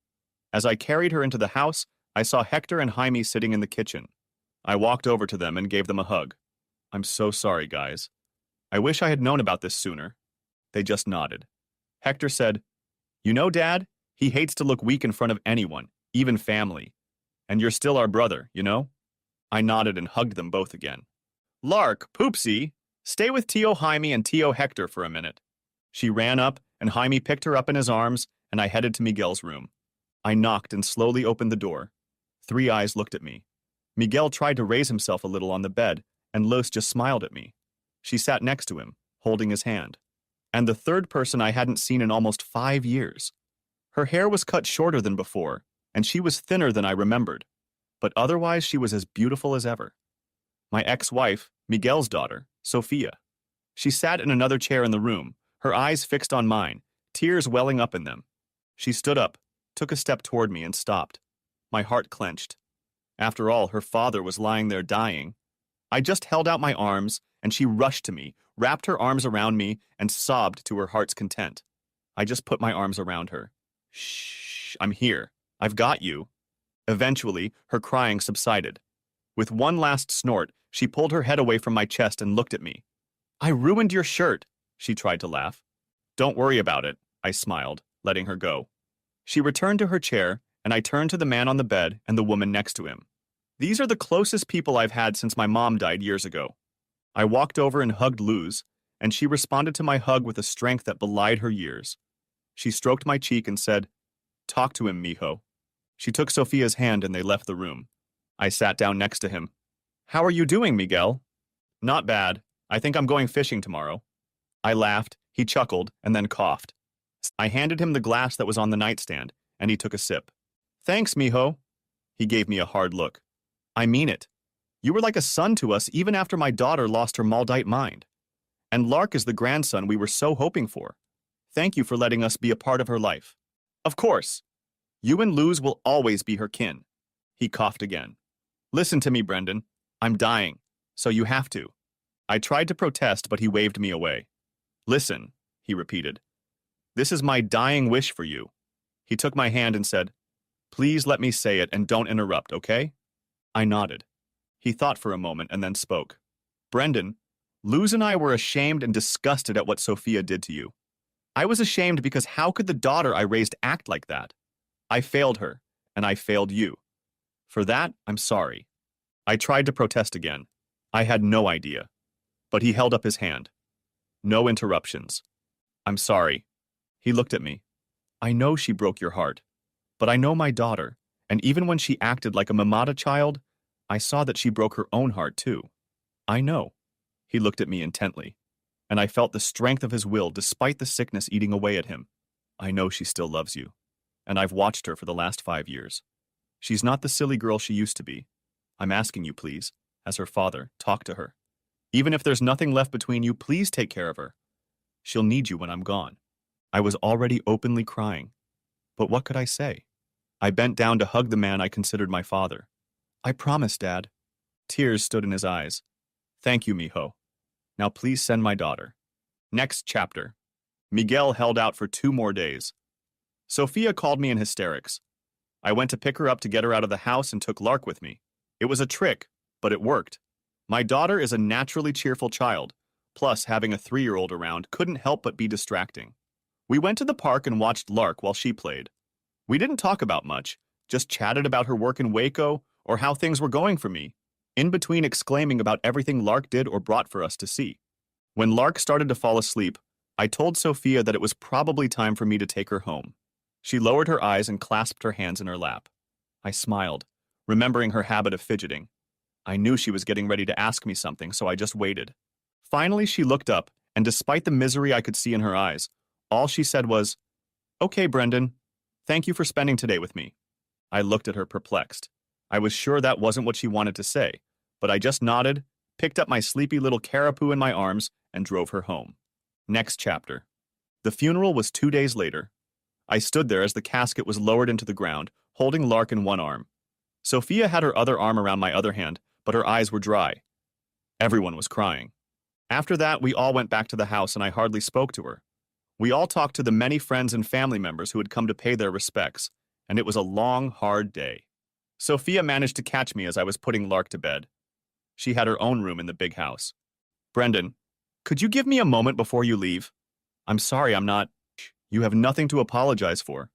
As I carried her into the house, I saw Hector and Jaime sitting in the kitchen. I walked over to them and gave them a hug. I'm so sorry, guys. I wish I had known about this sooner. They just nodded. Hector said, You know, Dad, he hates to look weak in front of anyone, even family. And you're still our brother, you know? I nodded and hugged them both again. Lark, Poopsie, stay with Tio Jaime and Tio Hector for a minute. She ran up, and Jaime picked her up in his arms, and I headed to Miguel's room. I knocked and slowly opened the door. 3 eyes looked at me. Miguel tried to raise himself a little on the bed, and Luz just smiled at me. She sat next to him, holding his hand. And the third person I hadn't seen in almost 5 years. Her hair was cut shorter than before, and she was thinner than I remembered. But otherwise she was as beautiful as ever. My ex-wife, Miguel's daughter, Sophia. She sat in another chair in the room, her eyes fixed on mine, tears welling up in them. She stood up, took a step toward me, and stopped. My heart clenched. After all, her father was lying there dying. I just held out my arms, and she rushed to me, wrapped her arms around me, and sobbed to her heart's content. I just put my arms around her. Shh, I'm here. I've got you. Eventually, her crying subsided. With one last snort, she pulled her head away from my chest and looked at me. I ruined your shirt, she tried to laugh. Don't worry about it, I smiled, letting her go. She returned to her chair, and I turned to the man on the bed and the woman next to him. These are the closest people I've had since my mom died years ago. I walked over and hugged Luz, and she responded to my hug with a strength that belied her years. She stroked my cheek and said, Talk to him, mijo. She took Sophia's hand and they left the room. I sat down next to him. How are you doing, Miguel? Not bad. I think I'm going fishing tomorrow. I laughed, he chuckled, and then coughed. I handed him the glass that was on the nightstand, and he took a sip. Thanks, mijo. He gave me a hard look. I mean it. You were like a son to us even after my daughter lost her Maldite mind. And Lark is the grandson we were so hoping for. Thank you for letting us be a part of her life. Of course. You and Luz will always be her kin. He coughed again. Listen to me, Brendan. I'm dying, so you have to. I tried to protest, but he waved me away. Listen, he repeated. This is my dying wish for you. He took my hand and said, Please let me say it and don't interrupt, okay? I nodded. He thought for a moment and then spoke. Brendan, Luz and I were ashamed and disgusted at what Sophia did to you. I was ashamed because how could the daughter I raised act like that? I failed her, and I failed you. For that, I'm sorry. I tried to protest again. I had no idea. But he held up his hand. No interruptions. I'm sorry. He looked at me. I know she broke your heart. But I know my daughter, and even when she acted like a mamada child, I saw that she broke her own heart too. I know. He looked at me intently. and I felt the strength of his will despite the sickness eating away at him. I know she still loves you, and I've watched her for the last 5 years. She's not the silly girl she used to be. I'm asking you, please, as her father, talk to her. Even if there's nothing left between you, please take care of her. She'll need you when I'm gone. I was already openly crying. But what could I say? I bent down to hug the man I considered my father. I promise, Dad. Tears stood in his eyes. Thank you, mijo. Now please send my daughter. Next chapter. Miguel held out for 2 more days. Sophia called me in hysterics. I went to pick her up to get her out of the house and took Lark with me. It was a trick, but it worked. My daughter is a naturally cheerful child, plus having a 3-year-old around couldn't help but be distracting. We went to the park and watched Lark while she played. We didn't talk about much, just chatted about her work in Waco or how things were going for me, in between exclaiming about everything Lark did or brought for us to see. When Lark started to fall asleep, I told Sophia that it was probably time for me to take her home. She lowered her eyes and clasped her hands in her lap. I smiled, remembering her habit of fidgeting. I knew she was getting ready to ask me something, so I just waited. Finally, she looked up, and despite the misery I could see in her eyes, all she said was, "Okay, Brendan. Thank you for spending today with me." I looked at her perplexed. I was sure that wasn't what she wanted to say, but I just nodded, picked up my sleepy little carapoo in my arms, and drove her home. Next chapter. The funeral was 2 days later. I stood there as the casket was lowered into the ground, holding Lark in one arm. Sophia had her other arm around my other hand, but her eyes were dry. Everyone was crying. After that, we all went back to the house and I hardly spoke to her. We all talked to the many friends and family members who had come to pay their respects, and it was a long, hard day. Sophia managed to catch me as I was putting Lark to bed. She had her own room in the big house. "Brendan, could you give me a moment before you leave? I'm sorry I'm not..." "You have nothing to apologize for.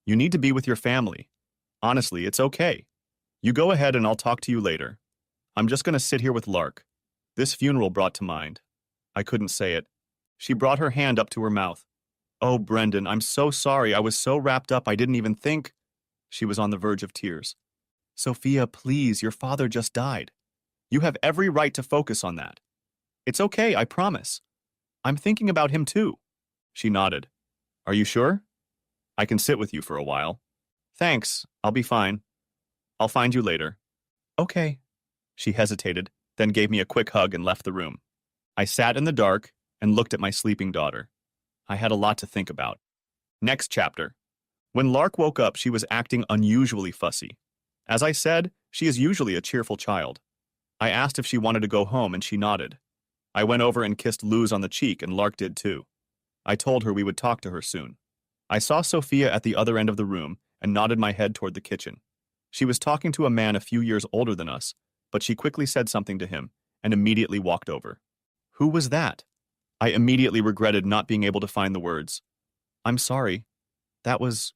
You need to be with your family. Honestly, it's okay. You go ahead and I'll talk to you later. I'm just going to sit here with Lark." This funeral brought to mind. I couldn't say it. She brought her hand up to her mouth. "Oh, Brendan, I'm so sorry. I was so wrapped up I didn't even think..." She was on the verge of tears. "Sophia, please, your father just died. You have every right to focus on that. It's okay, I promise. I'm thinking about him too." She nodded. "Are you sure? I can sit with you for a while." "Thanks, I'll be fine. I'll find you later." "Okay." She hesitated, then gave me a quick hug and left the room. I sat in the dark and looked at my sleeping daughter. I had a lot to think about. Next chapter. When Lark woke up, she was acting unusually fussy. As I said, she is usually a cheerful child. I asked if she wanted to go home and she nodded. I went over and kissed Luz on the cheek and Lark did too. I told her we would talk to her soon. I saw Sophia at the other end of the room and nodded my head toward the kitchen. She was talking to a man a few years older than us, but she quickly said something to him and immediately walked over. Who was that? I immediately regretted not being able to find the words. "I'm sorry. That was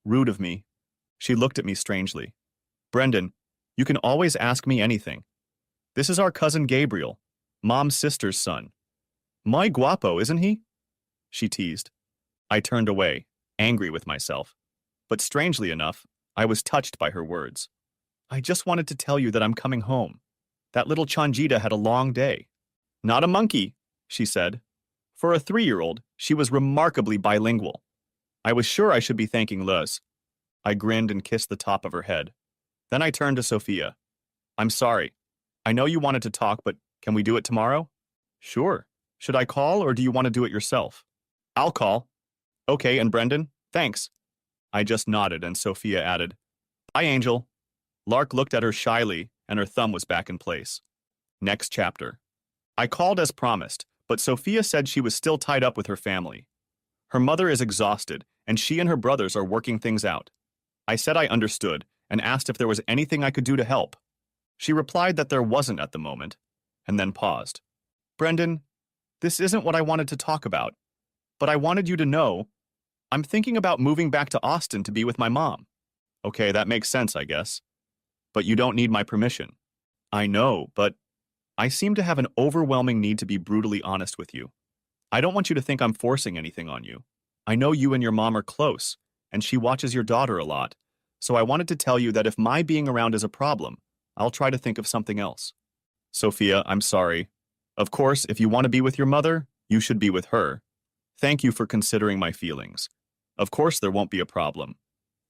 rude of me." She looked at me strangely. "Brendan, you can always ask me anything. This is our cousin Gabriel, Mom's sister's son. Muy guapo, isn't he?" She teased. I turned away, angry with myself. But strangely enough, I was touched by her words. "I just wanted to tell you that I'm coming home. That little Chanjita had a long day." "Not a monkey," she said. For a 3-year-old, she was remarkably bilingual. I was sure I should be thanking Luz. I grinned and kissed the top of her head. Then I turned to Sophia. "I'm sorry. I know you wanted to talk, but can we do it tomorrow?" "Sure. Should I call, or do you want to do it yourself?" "I'll call." "Okay, and Brendan, thanks." I just nodded, and Sophia added, "Bye, Angel." Lark looked at her shyly, and her thumb was back in place. Next chapter. I called as promised, but Sophia said she was still tied up with her family. Her mother is exhausted, and she and her brothers are working things out. I said I understood, and asked if there was anything I could do to help. She replied that there wasn't at the moment, and then paused. "Brendan, this isn't what I wanted to talk about, but I wanted you to know I'm thinking about moving back to Austin to be with my mom." "Okay, that makes sense, I guess. But you don't need my permission." "I know, but I seem to have an overwhelming need to be brutally honest with you. I don't want you to think I'm forcing anything on you. I know you and your mom are close, and she watches your daughter a lot, so I wanted to tell you that if my being around is a problem, I'll try to think of something else." "Sophia, I'm sorry. Of course, if you want to be with your mother, You should be with her. Thank you for considering my feelings. Of course there won't be a problem.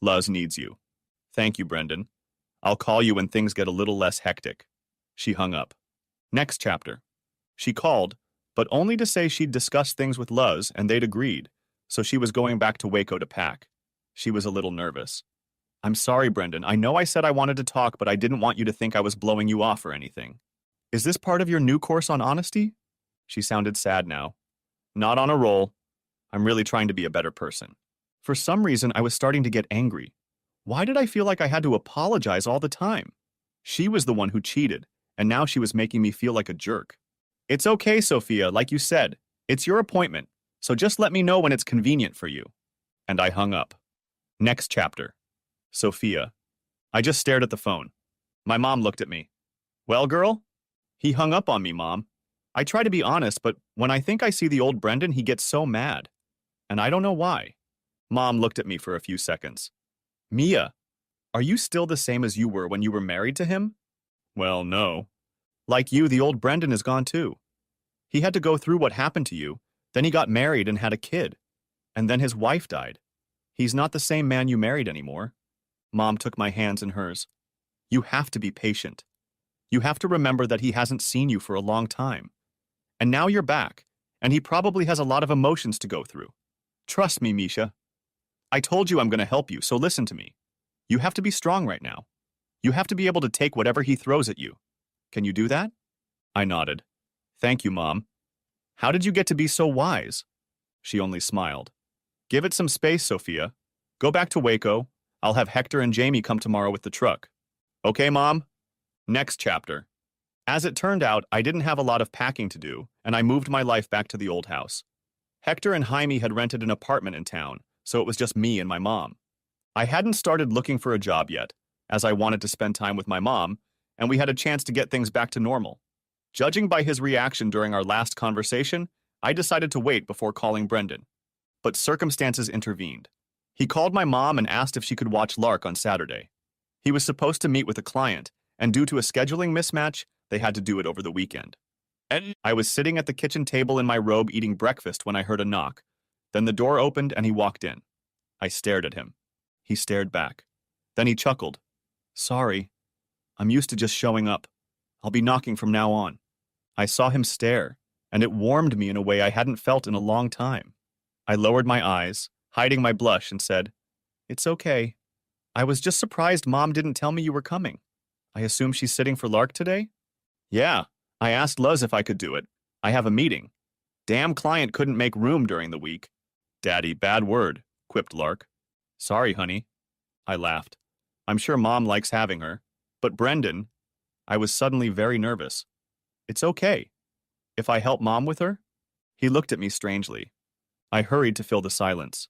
Luz needs you. Thank you, Brendan. I'll call you when things get a little less hectic. She hung up. Next chapter. She called, but only to say she'd discussed things with Luz and they'd agreed, so she was going back to Waco to pack. She was a little nervous. I'm sorry, Brendan. I know I said I wanted to talk, but I didn't want you to think I was blowing you off or anything. Is this part of your new course on honesty? She sounded sad now. Not on a roll. I'm really trying to be a better person. For some reason, I was starting to get angry. Why did I feel like I had to apologize all the time? She was the one who cheated, and now she was making me feel like a jerk. It's okay, Sophia, like you said. It's your appointment, so just let me know when it's convenient for you. And I hung up. Next chapter. Sophia. I just stared at the phone. My mom looked at me. Well, girl? He hung up on me, Mom. I try to be honest, but when I think I see the old Brendan, he gets so mad. And I don't know why. Mom looked at me for a few seconds. Mia, are you still the same as you were when you were married to him? Well, no. Like you, the old Brendan is gone too. He had to go through what happened to you, then he got married and had a kid. And then his wife died. He's not the same man you married anymore. Mom took my hands in hers. You have to be patient. You have to remember that he hasn't seen you for a long time. And now you're back, and he probably has a lot of emotions to go through. Trust me, Misha. I told you I'm going to help you, so listen to me. You have to be strong right now. You have to be able to take whatever he throws at you. Can you do that? I nodded. Thank you, Mom. How did you get to be so wise? She only smiled. Give it some space, Sophia. Go back to Waco. I'll have Hector and Jamie come tomorrow with the truck. Okay, Mom? Next chapter. As it turned out, I didn't have a lot of packing to do, and I moved my life back to the old house. Hector and Jaime had rented an apartment in town, so it was just me and my mom. I hadn't started looking for a job yet, as I wanted to spend time with my mom, and we had a chance to get things back to normal. Judging by his reaction during our last conversation, I decided to wait before calling Brendan. But circumstances intervened. He called my mom and asked if she could watch Lark on Saturday. He was supposed to meet with a client, and due to a scheduling mismatch, they had to do it over the weekend. And I was sitting at the kitchen table in my robe eating breakfast when I heard a knock. Then the door opened and he walked in. I stared at him. He stared back. Then he chuckled. Sorry. I'm used to just showing up. I'll be knocking from now on. I saw him stare, and it warmed me in a way I hadn't felt in a long time. I lowered my eyes, hiding my blush, and said, It's okay. I was just surprised Mom didn't tell me you were coming. I assume she's sitting for Lark today? Yeah, I asked Luz if I could do it. I have a meeting. Damn client couldn't make room during the week. Daddy, bad word, quipped Lark. Sorry, honey. I laughed. I'm sure Mom likes having her. But Brendan, I was suddenly very nervous. It's okay. If I help Mom with her? He looked at me strangely. I hurried to fill the silence.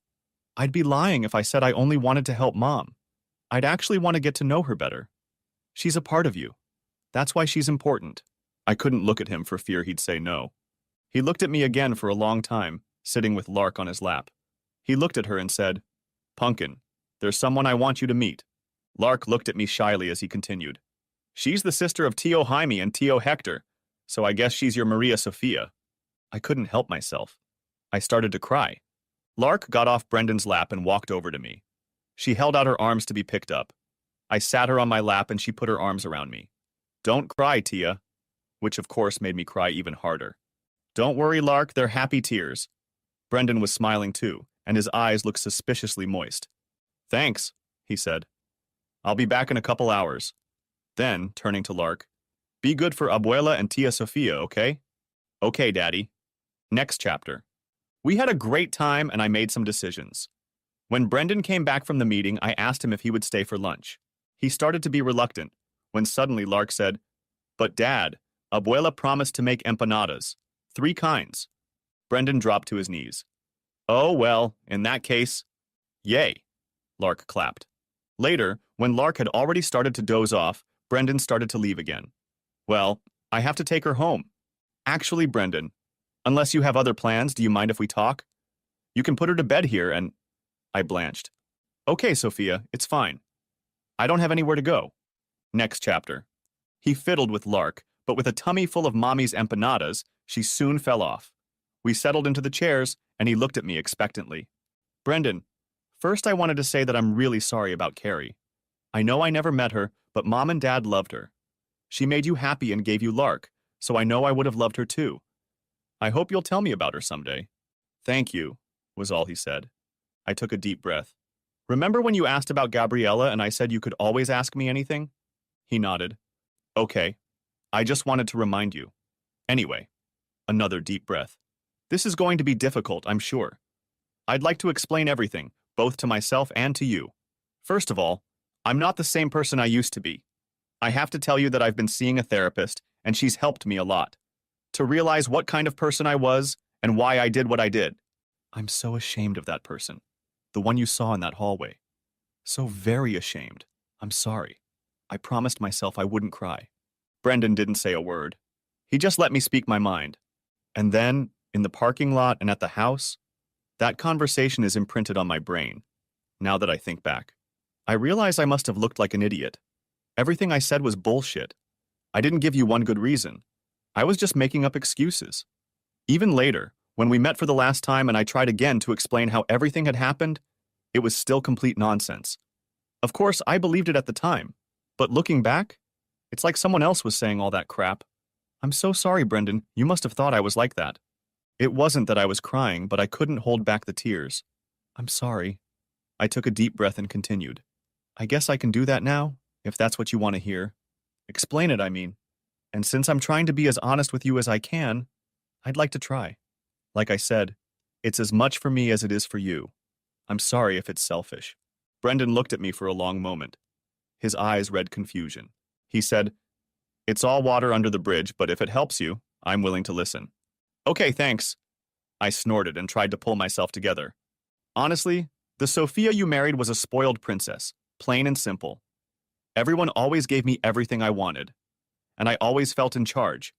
I'd be lying if I said I only wanted to help Mom. I'd actually want to get to know her better. She's a part of you. That's why she's important. I couldn't look at him for fear he'd say no. He looked at me again for a long time, sitting with Lark on his lap. He looked at her and said, Punkin, there's someone I want you to meet. Lark looked at me shyly as he continued. She's the sister of Tio Jaime and Tio Hector, so I guess she's your Maria Sofia. I couldn't help myself. I started to cry. Lark got off Brendan's lap and walked over to me. She held out her arms to be picked up. I sat her on my lap and she put her arms around me. Don't cry, Tia. Which of course made me cry even harder. Don't worry, Lark, they're happy tears. Brendan was smiling too, and his eyes looked suspiciously moist. Thanks, he said. I'll be back in a couple hours. Then, turning to Lark, be good for Abuela and Tia Sofia, okay? Okay, Daddy. Next chapter. We had a great time and I made some decisions. When Brendan came back from the meeting, I asked him if he would stay for lunch. He started to be reluctant, when suddenly Lark said, But Dad, Abuela promised to make empanadas. 3 kinds. Brendan dropped to his knees. Oh, well, in that case, yay, Lark clapped. Later, when Lark had already started to doze off, Brendan started to leave again. Well, I have to take her home. Actually, Brendan, unless you have other plans, do you mind if we talk? You can put her to bed here and... I blanched. Okay, Sophia, it's fine. I don't have anywhere to go. Next chapter. He fiddled with Lark, but with a tummy full of Mommy's empanadas, she soon fell off. We settled into the chairs, and he looked at me expectantly. Brendan, first I wanted to say that I'm really sorry about Carrie. I know I never met her, but Mom and Dad loved her. She made you happy and gave you Lark, so I know I would have loved her too. I hope you'll tell me about her someday. Thank you, was all he said. I took a deep breath. Remember when you asked about Gabriella and I said you could always ask me anything? He nodded. Okay. I just wanted to remind you. Anyway, another deep breath. This is going to be difficult, I'm sure. I'd like to explain everything, both to myself and to you. First of all, I'm not the same person I used to be. I have to tell you that I've been seeing a therapist, and she's helped me a lot. To realize what kind of person I was and why I did what I did. I'm so ashamed of that person. The one you saw in that hallway. So very ashamed. I'm sorry. I promised myself I wouldn't cry. Brendan didn't say a word. He just let me speak my mind. And then, in the parking lot and at the house, that conversation is imprinted on my brain, now that I think back. I realize I must have looked like an idiot. Everything I said was bullshit. I didn't give you one good reason. I was just making up excuses. Even later, when we met for the last time and I tried again to explain how everything had happened, it was still complete nonsense. Of course, I believed it at the time, but looking back, it's like someone else was saying all that crap. I'm so sorry, Brendan. You must have thought I was like that. It wasn't that I was crying, but I couldn't hold back the tears. I'm sorry. I took a deep breath and continued. I guess I can do that now, if that's what you want to hear. Explain it, I mean. And since I'm trying to be as honest with you as I can, I'd like to try. Like I said, it's as much for me as it is for you. I'm sorry if it's selfish. Brendan looked at me for a long moment. His eyes read confusion. He said, It's all water under the bridge, but if it helps you, I'm willing to listen. Okay, thanks. I snorted and tried to pull myself together. Honestly, the Sophia you married was a spoiled princess, plain and simple. Everyone always gave me everything I wanted, and I always felt in charge.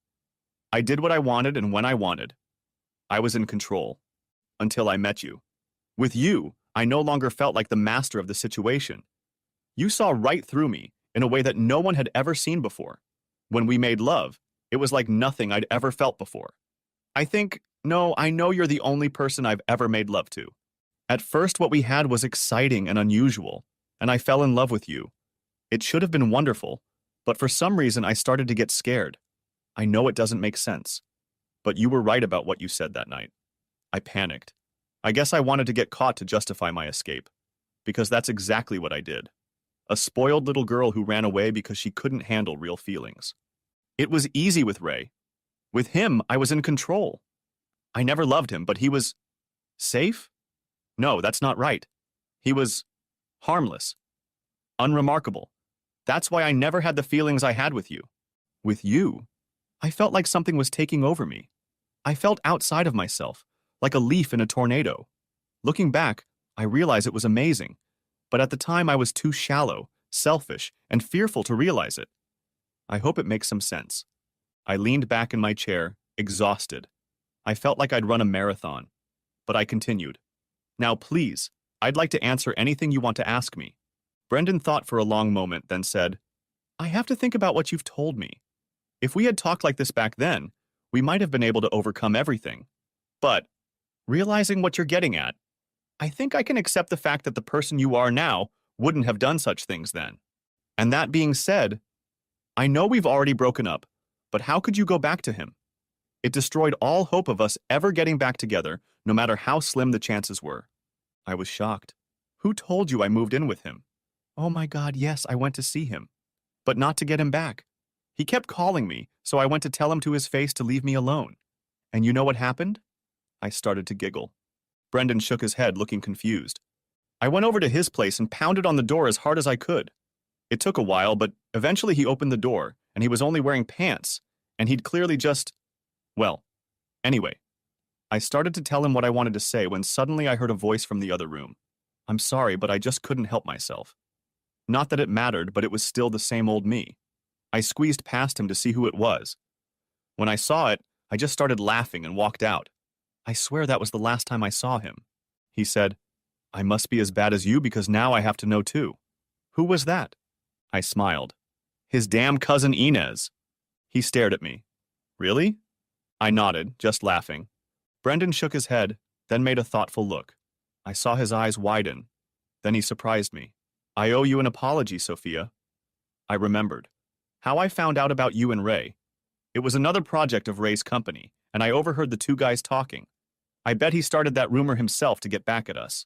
I did what I wanted and when I wanted. I was in control. Until I met you. With you, I no longer felt like the master of the situation. You saw right through me in a way that no one had ever seen before. When we made love, it was like nothing I'd ever felt before. I know you're the only person I've ever made love to. At first, what we had was exciting and unusual, and I fell in love with you. It should have been wonderful, but for some reason I started to get scared. I know it doesn't make sense, but you were right about what you said that night. I panicked. I guess I wanted to get caught to justify my escape, because that's exactly what I did. A spoiled little girl who ran away because she couldn't handle real feelings. It was easy with Ray. With him, I was in control. I never loved him, but he was safe? No, that's not right. He was harmless, unremarkable. That's why I never had the feelings I had with you. With you, I felt like something was taking over me. I felt outside of myself, like a leaf in a tornado. Looking back, I realize it was amazing, but at the time I was too shallow, selfish, and fearful to realize it. I hope it makes some sense. I leaned back in my chair, exhausted. I felt like I'd run a marathon, but I continued. Now, please, I'd like to answer anything you want to ask me. Brendan thought for a long moment, then said, I have to think about what you've told me. If we had talked like this back then, we might have been able to overcome everything. But, realizing what you're getting at, I think I can accept the fact that the person you are now wouldn't have done such things then. And that being said, I know we've already broken up, but how could you go back to him? It destroyed all hope of us ever getting back together, no matter how slim the chances were. I was shocked. Who told you I moved in with him? Oh my God, yes, I went to see him. But not to get him back. He kept calling me, so I went to tell him to his face to leave me alone. And you know what happened? I started to giggle. Brendan shook his head, looking confused. I went over to his place and pounded on the door as hard as I could. It took a while, but eventually he opened the door, and he was only wearing pants, and he'd clearly just... Well, anyway, I started to tell him what I wanted to say when suddenly I heard a voice from the other room. I'm sorry, but I just couldn't help myself. Not that it mattered, but it was still the same old me. I squeezed past him to see who it was. When I saw it, I just started laughing and walked out. I swear that was the last time I saw him. He said, I must be as bad as you because now I have to know too. Who was that? I smiled. His damn cousin Inez. He stared at me. Really? I nodded, just laughing. Brendan shook his head, then made a thoughtful look. I saw his eyes widen. Then he surprised me. I owe you an apology, Sophia. I remembered. How I found out about you and Ray. It was another project of Ray's company, and I overheard the two guys talking. I bet he started that rumor himself to get back at us.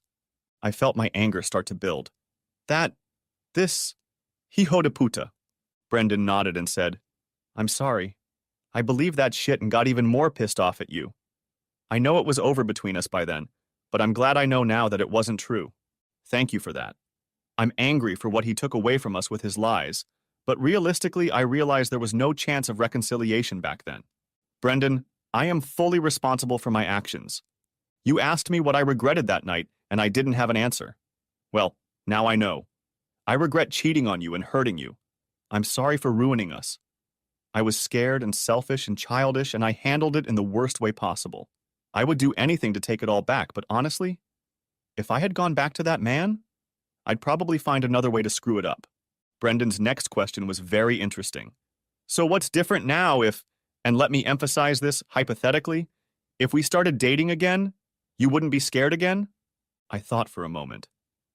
I felt my anger start to build. Hijo de puta. Brendan nodded and said, I'm sorry. I believed that shit and got even more pissed off at you. I know it was over between us by then, but I'm glad I know now that it wasn't true. Thank you for that. I'm angry for what he took away from us with his lies, but realistically, I realized there was no chance of reconciliation back then. Brendan, I am fully responsible for my actions. You asked me what I regretted that night, and I didn't have an answer. Well, now I know. I regret cheating on you and hurting you. I'm sorry for ruining us. I was scared and selfish and childish, and I handled it in the worst way possible. I would do anything to take it all back, but honestly, if I had gone back to that man, I'd probably find another way to screw it up. Brendan's next question was very interesting. So what's different now if, and let me emphasize this hypothetically, if we started dating again, you wouldn't be scared again? I thought for a moment.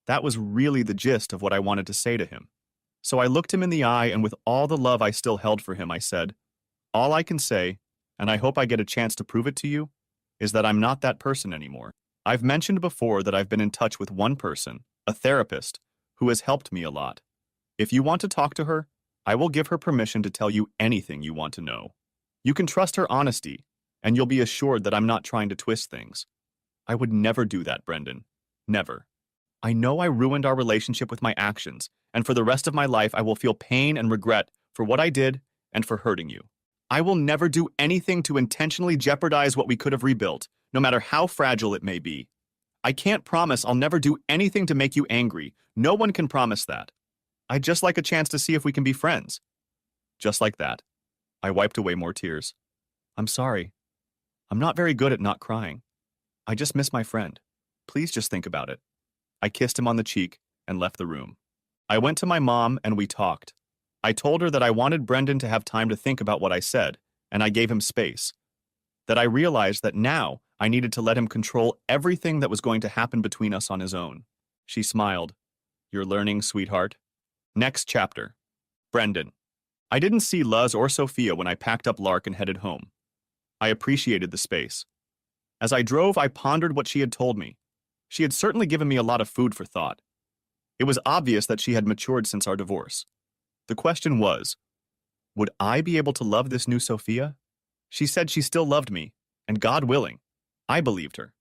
That was really the gist of what I wanted to say to him. So I looked him in the eye, and with all the love I still held for him, I said, all I can say, and I hope I get a chance to prove it to you, is that I'm not that person anymore. I've mentioned before that I've been in touch with one person, a therapist, who has helped me a lot. If you want to talk to her, I will give her permission to tell you anything you want to know. You can trust her honesty, and you'll be assured that I'm not trying to twist things. I would never do that, Brendan. Never. I know I ruined our relationship with my actions, and for the rest of my life I will feel pain and regret for what I did and for hurting you. I will never do anything to intentionally jeopardize what we could have rebuilt, no matter how fragile it may be. I can't promise I'll never do anything to make you angry. No one can promise that. I'd just like a chance to see if we can be friends. Just like that. I wiped away more tears. I'm sorry. I'm not very good at not crying. I just miss my friend. Please just think about it. I kissed him on the cheek and left the room. I went to my mom and we talked. I told her that I wanted Brendan to have time to think about what I said, and I gave him space. That I realized that now I needed to let him control everything that was going to happen between us on his own. She smiled. You're learning, sweetheart. Next chapter. Brendan. I didn't see Luz or Sophia when I packed up Lark and headed home. I appreciated the space. As I drove, I pondered what she had told me. She had certainly given me a lot of food for thought. It was obvious that she had matured since our divorce. The question was, would I be able to love this new Sophia? She said she still loved me, and God willing, I believed her.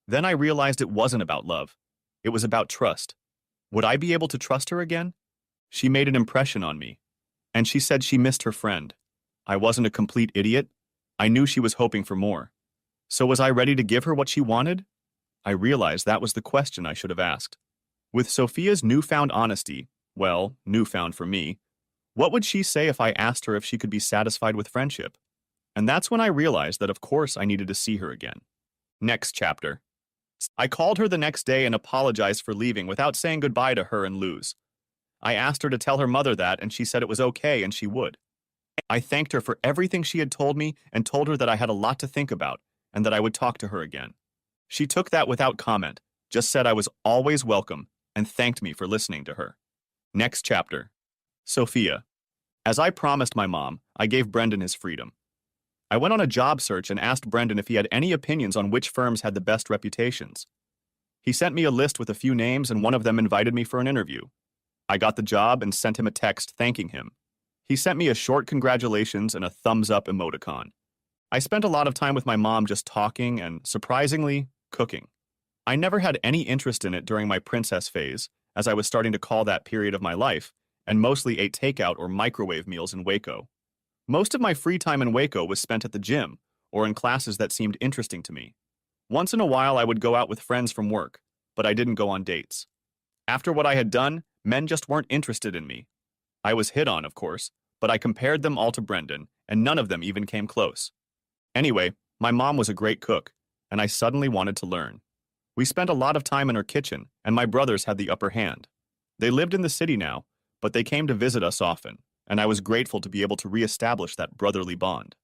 Then I realized it wasn't about love. It was about trust. Would I be able to trust her again? She made an impression on me, and she said she missed her friend. I wasn't a complete idiot. I knew she was hoping for more. So was I ready to give her what she wanted? I realized that was the question I should have asked. With Sophia's newfound honesty, well, newfound for me, what would she say if I asked her if she could be satisfied with friendship? And that's when I realized that of course I needed to see her again. Next chapter. I called her the next day and apologized for leaving without saying goodbye to her and Luz. I asked her to tell her mother that, and she said it was okay and she would. I thanked her for everything she had told me and told her that I had a lot to think about and that I would talk to her again. She took that without comment, just said I was always welcome and thanked me for listening to her. Next chapter. Sophia. As I promised my mom, I gave Brendan his freedom. I went on a job search and asked Brendan if he had any opinions on which firms had the best reputations. He sent me a list with a few names, and one of them invited me for an interview. I got the job and sent him a text thanking him. He sent me a short congratulations and a thumbs up emoticon. I spent a lot of time with my mom just talking and, surprisingly, cooking. I never had any interest in it during my princess phase, as I was starting to call that period of my life, and mostly ate takeout or microwave meals in Waco. Most of my free time in Waco was spent at the gym or in classes that seemed interesting to me. Once in a while I would go out with friends from work, but I didn't go on dates. After what I had done, men just weren't interested in me. I was hit on, of course, but I compared them all to Brendan, and none of them even came close. Anyway, my mom was a great cook, and I suddenly wanted to learn. We spent a lot of time in her kitchen, and my brothers had the upper hand. They lived in the city now, but they came to visit us often, and I was grateful to be able to reestablish that brotherly bond.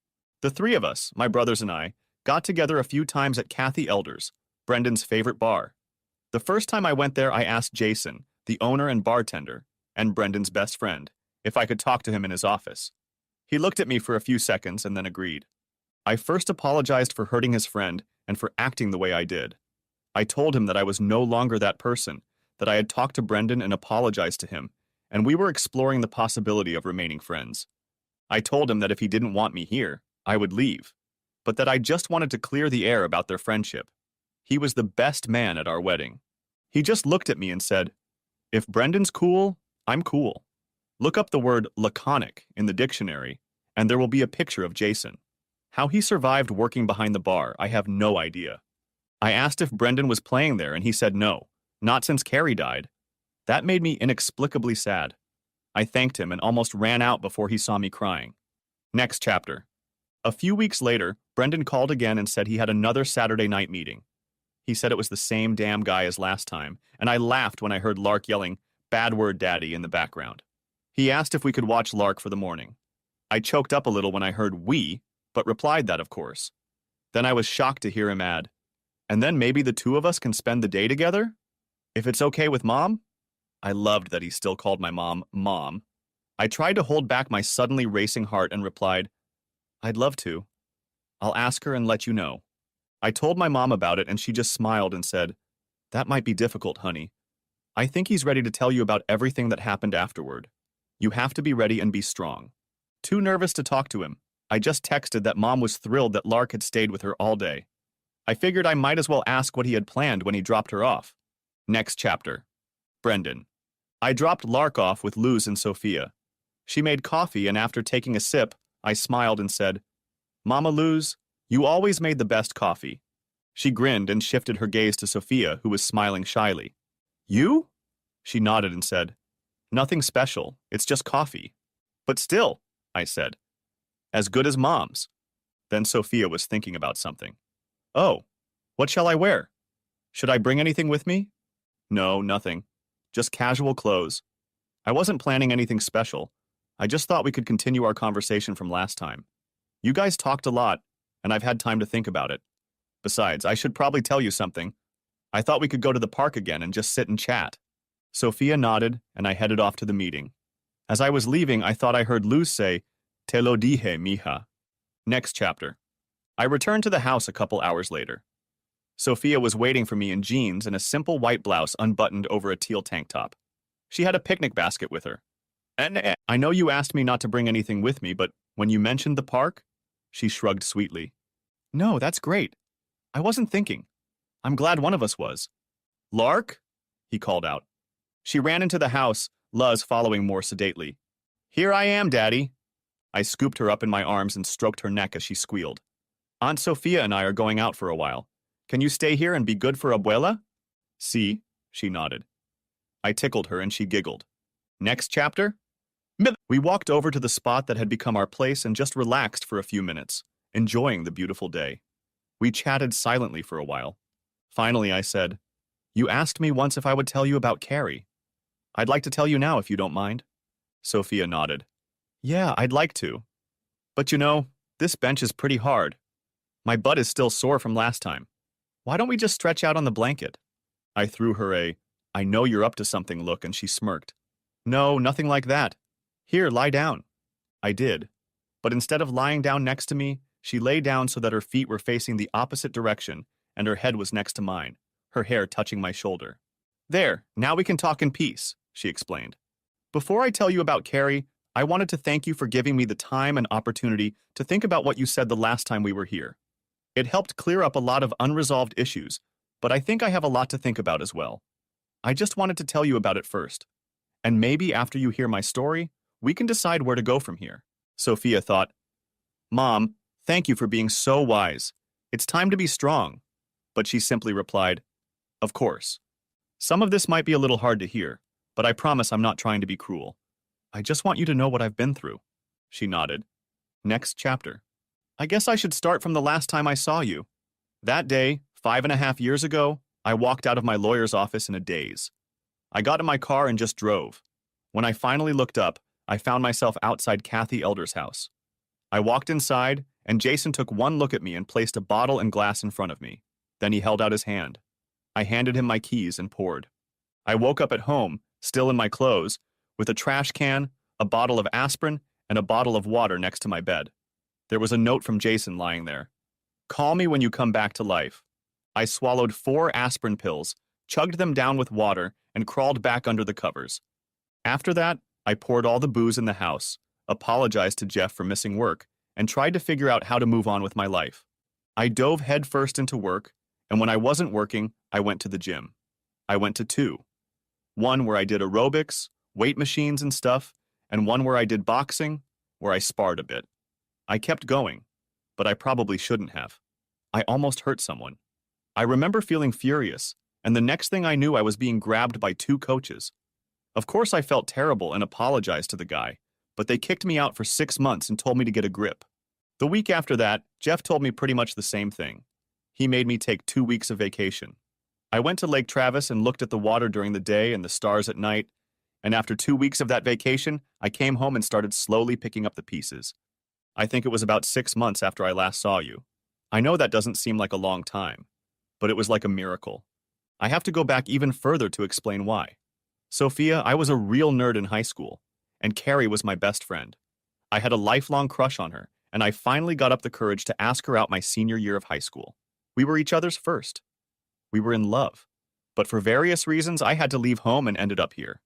The three of us, my brothers and I, Got together a few times at Kathy Elder's, Brendan's favorite bar. The first time I went there, I asked Jason, the owner and bartender, and Brendan's best friend, if I could talk to him in his office. He looked at me for a few seconds and then agreed. I first apologized for hurting his friend and for acting the way I did. I told him that I was no longer that person, that I had talked to Brendan and apologized to him, and we were exploring the possibility of remaining friends. I told him that if he didn't want me here, I would leave, but that I just wanted to clear the air about their friendship. He was the best man at our wedding. He just looked at me and said, "If Brendan's cool, I'm cool. Look up the word laconic in the dictionary, and there will be a picture of Jason. How he survived working behind the bar, I have no idea." I asked if Brendan was playing there, and he said no, not since Carrie died. That made me inexplicably sad. I thanked him and almost ran out before he saw me crying. Next chapter. A few weeks later, Brendan called again and said he had another Saturday night meeting. He said it was the same damn guy as last time, and I laughed when I heard Lark yelling, "Bad word, Daddy," in the background. He asked if we could watch Lark for the morning. I choked up a little when I heard "we," but replied that, of course. Then I was shocked to hear him add, "And then maybe the two of us can spend the day together? If it's okay with Mom?" I loved that he still called my mom, Mom. I tried to hold back my suddenly racing heart and replied, "I'd love to. I'll ask her and let you know." I told my mom about it and she just smiled and said, "That might be difficult, honey. I think he's ready to tell you about everything that happened afterward. You have to be ready and be strong." Too nervous to talk to him, I just texted that Mom was thrilled that Lark had stayed with her all day. I figured I might as well ask what he had planned when he dropped her off. Next chapter. Brendan. I dropped Lark off with Luz and Sophia. She made coffee, and after taking a sip, I smiled and said, "Mama Luz, you always made the best coffee." She grinned and shifted her gaze to Sophia, who was smiling shyly. "You?" She nodded and said, "Nothing special, it's just coffee." "But still," I said, "as good as Mom's." Then Sophia was thinking about something. "Oh, what shall I wear? Should I bring anything with me?" "No, nothing. Just casual clothes. I wasn't planning anything special. I just thought we could continue our conversation from last time. You guys talked a lot, and I've had time to think about it. Besides, I should probably tell you something. I thought we could go to the park again and just sit and chat." Sophia nodded, and I headed off to the meeting. As I was leaving, I thought I heard Luz say, "Te lo dije, mija." Next chapter. I returned to the house a couple hours later. Sophia was waiting for me in jeans and a simple white blouse unbuttoned over a teal tank top. She had a picnic basket with her. "And I know you asked me not to bring anything with me, but when you mentioned the park," she shrugged sweetly. "No, that's great. I wasn't thinking. I'm glad one of us was." "Lark?" he called out. She ran into the house, Luz following more sedately. "Here I am, Daddy." I scooped her up in my arms and stroked her neck as she squealed. "Aunt Sophia and I are going out for a while. Can you stay here and be good for Abuela?" "See," she nodded. I tickled her and she giggled. Next chapter? We walked over to the spot that had become our place and just relaxed for a few minutes, enjoying the beautiful day. We chatted silently for a while. Finally, I said, "You asked me once if I would tell you about Carrie. I'd like to tell you now if you don't mind." Sophia nodded. "Yeah, I'd like to. But you know, this bench is pretty hard. My butt is still sore from last time. Why don't we just stretch out on the blanket?" I threw her a, "I know you're up to something" look, and she smirked. "No, nothing like that. Here, lie down." I did. But instead of lying down next to me, she lay down so that her feet were facing the opposite direction and her head was next to mine, her hair touching my shoulder. "There, now we can talk in peace," she explained. "Before I tell you about Carrie, I wanted to thank you for giving me the time and opportunity to think about what you said the last time we were here. It helped clear up a lot of unresolved issues, but I think I have a lot to think about as well. I just wanted to tell you about it first. And maybe after you hear my story, we can decide where to go from here." Sophia thought, "Mom, thank you for being so wise. It's time to be strong." But she simply replied, "Of course. Some of this might be a little hard to hear, but I promise I'm not trying to be cruel. I just want you to know what I've been through." She nodded. Next chapter. I guess I should start from the last time I saw you. That day, 5.5 years ago, I walked out of my lawyer's office in a daze. I got in my car and just drove. When I finally looked up, I found myself outside Kathy Elder's house. I walked inside, and Jason took one look at me and placed a bottle and glass in front of me. Then he held out his hand. I handed him my keys and poured. I woke up at home, still in my clothes, with a trash can, a bottle of aspirin, and a bottle of water next to my bed. There was a note from Jason lying there. Call me when you come back to life. I swallowed 4 aspirin pills, chugged them down with water, and crawled back under the covers. After that, I poured all the booze in the house, apologized to Jeff for missing work, and tried to figure out how to move on with my life. I dove headfirst into work, and when I wasn't working, I went to the gym. I went to 2. One where I did aerobics, weight machines and stuff, and one where I did boxing, where I sparred a bit. I kept going, but I probably shouldn't have. I almost hurt someone. I remember feeling furious, and the next thing I knew I was being grabbed by 2 coaches. Of course I felt terrible and apologized to the guy, but they kicked me out for 6 months and told me to get a grip. The week after that, Jeff told me pretty much the same thing. He made me take 2 weeks of vacation. I went to Lake Travis and looked at the water during the day and the stars at night, and after 2 weeks of that vacation, I came home and started slowly picking up the pieces. I think it was about 6 months after I last saw you. I know that doesn't seem like a long time, but it was like a miracle. I have to go back even further to explain why. Sophia, I was a real nerd in high school, and Carrie was my best friend. I had a lifelong crush on her, and I finally got up the courage to ask her out my senior year of high school. We were each other's first. We were in love. But for various reasons, I had to leave home and ended up here.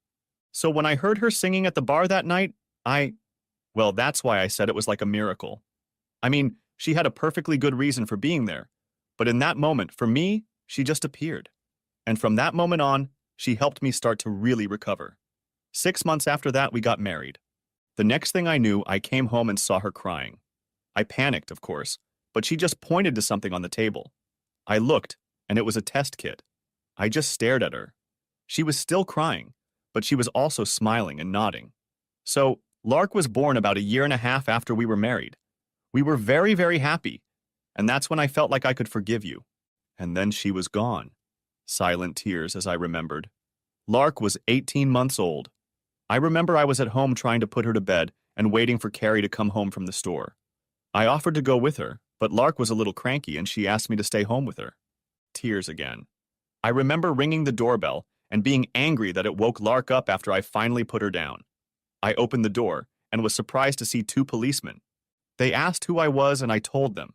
So when I heard her singing at the bar that night, well, that's why I said it was like a miracle. I mean, she had a perfectly good reason for being there, but in that moment, for me, she just appeared. And from that moment on, she helped me start to really recover. 6 months after that, we got married. The next thing I knew, I came home and saw her crying. I panicked, of course, but she just pointed to something on the table. I looked, and it was a test kit. I just stared at her. She was still crying, but she was also smiling and nodding. So, Lark was born about 1.5 years after we were married. We were very, very happy, and that's when I felt like I could forgive you. And then she was gone. Silent tears as I remembered. Lark was 18 months old. I remember I was at home trying to put her to bed and waiting for Carrie to come home from the store. I offered to go with her, but Lark was a little cranky and she asked me to stay home with her. Tears again. I remember ringing the doorbell and being angry that it woke Lark up after I finally put her down. I opened the door and was surprised to see 2 policemen. They asked who I was and I told them.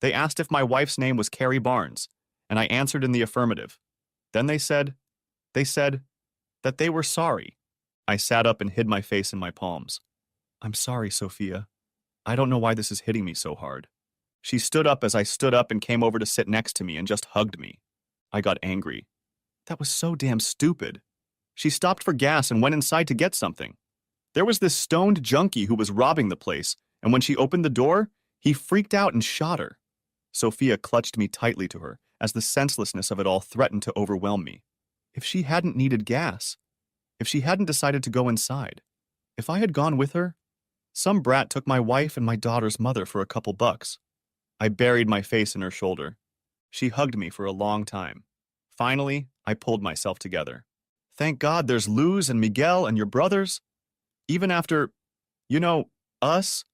They asked if my wife's name was Carrie Barnes, and I answered in the affirmative. Then they said that they were sorry. I sat up and hid my face in my palms. I'm sorry, Sophia. I don't know why this is hitting me so hard. She stood up as I stood up and came over to sit next to me and just hugged me. I got angry. That was so damn stupid. She stopped for gas and went inside to get something. There was this stoned junkie who was robbing the place, and when she opened the door, he freaked out and shot her. Sophia clutched me tightly to her, as the senselessness of it all threatened to overwhelm me. If she hadn't needed gas, if she hadn't decided to go inside, if I had gone with her, some brat took my wife and my daughter's mother for a couple bucks. I buried my face in her shoulder. She hugged me for a long time. Finally, I pulled myself together. Thank God there's Luz and Miguel and your brothers. Even after, us,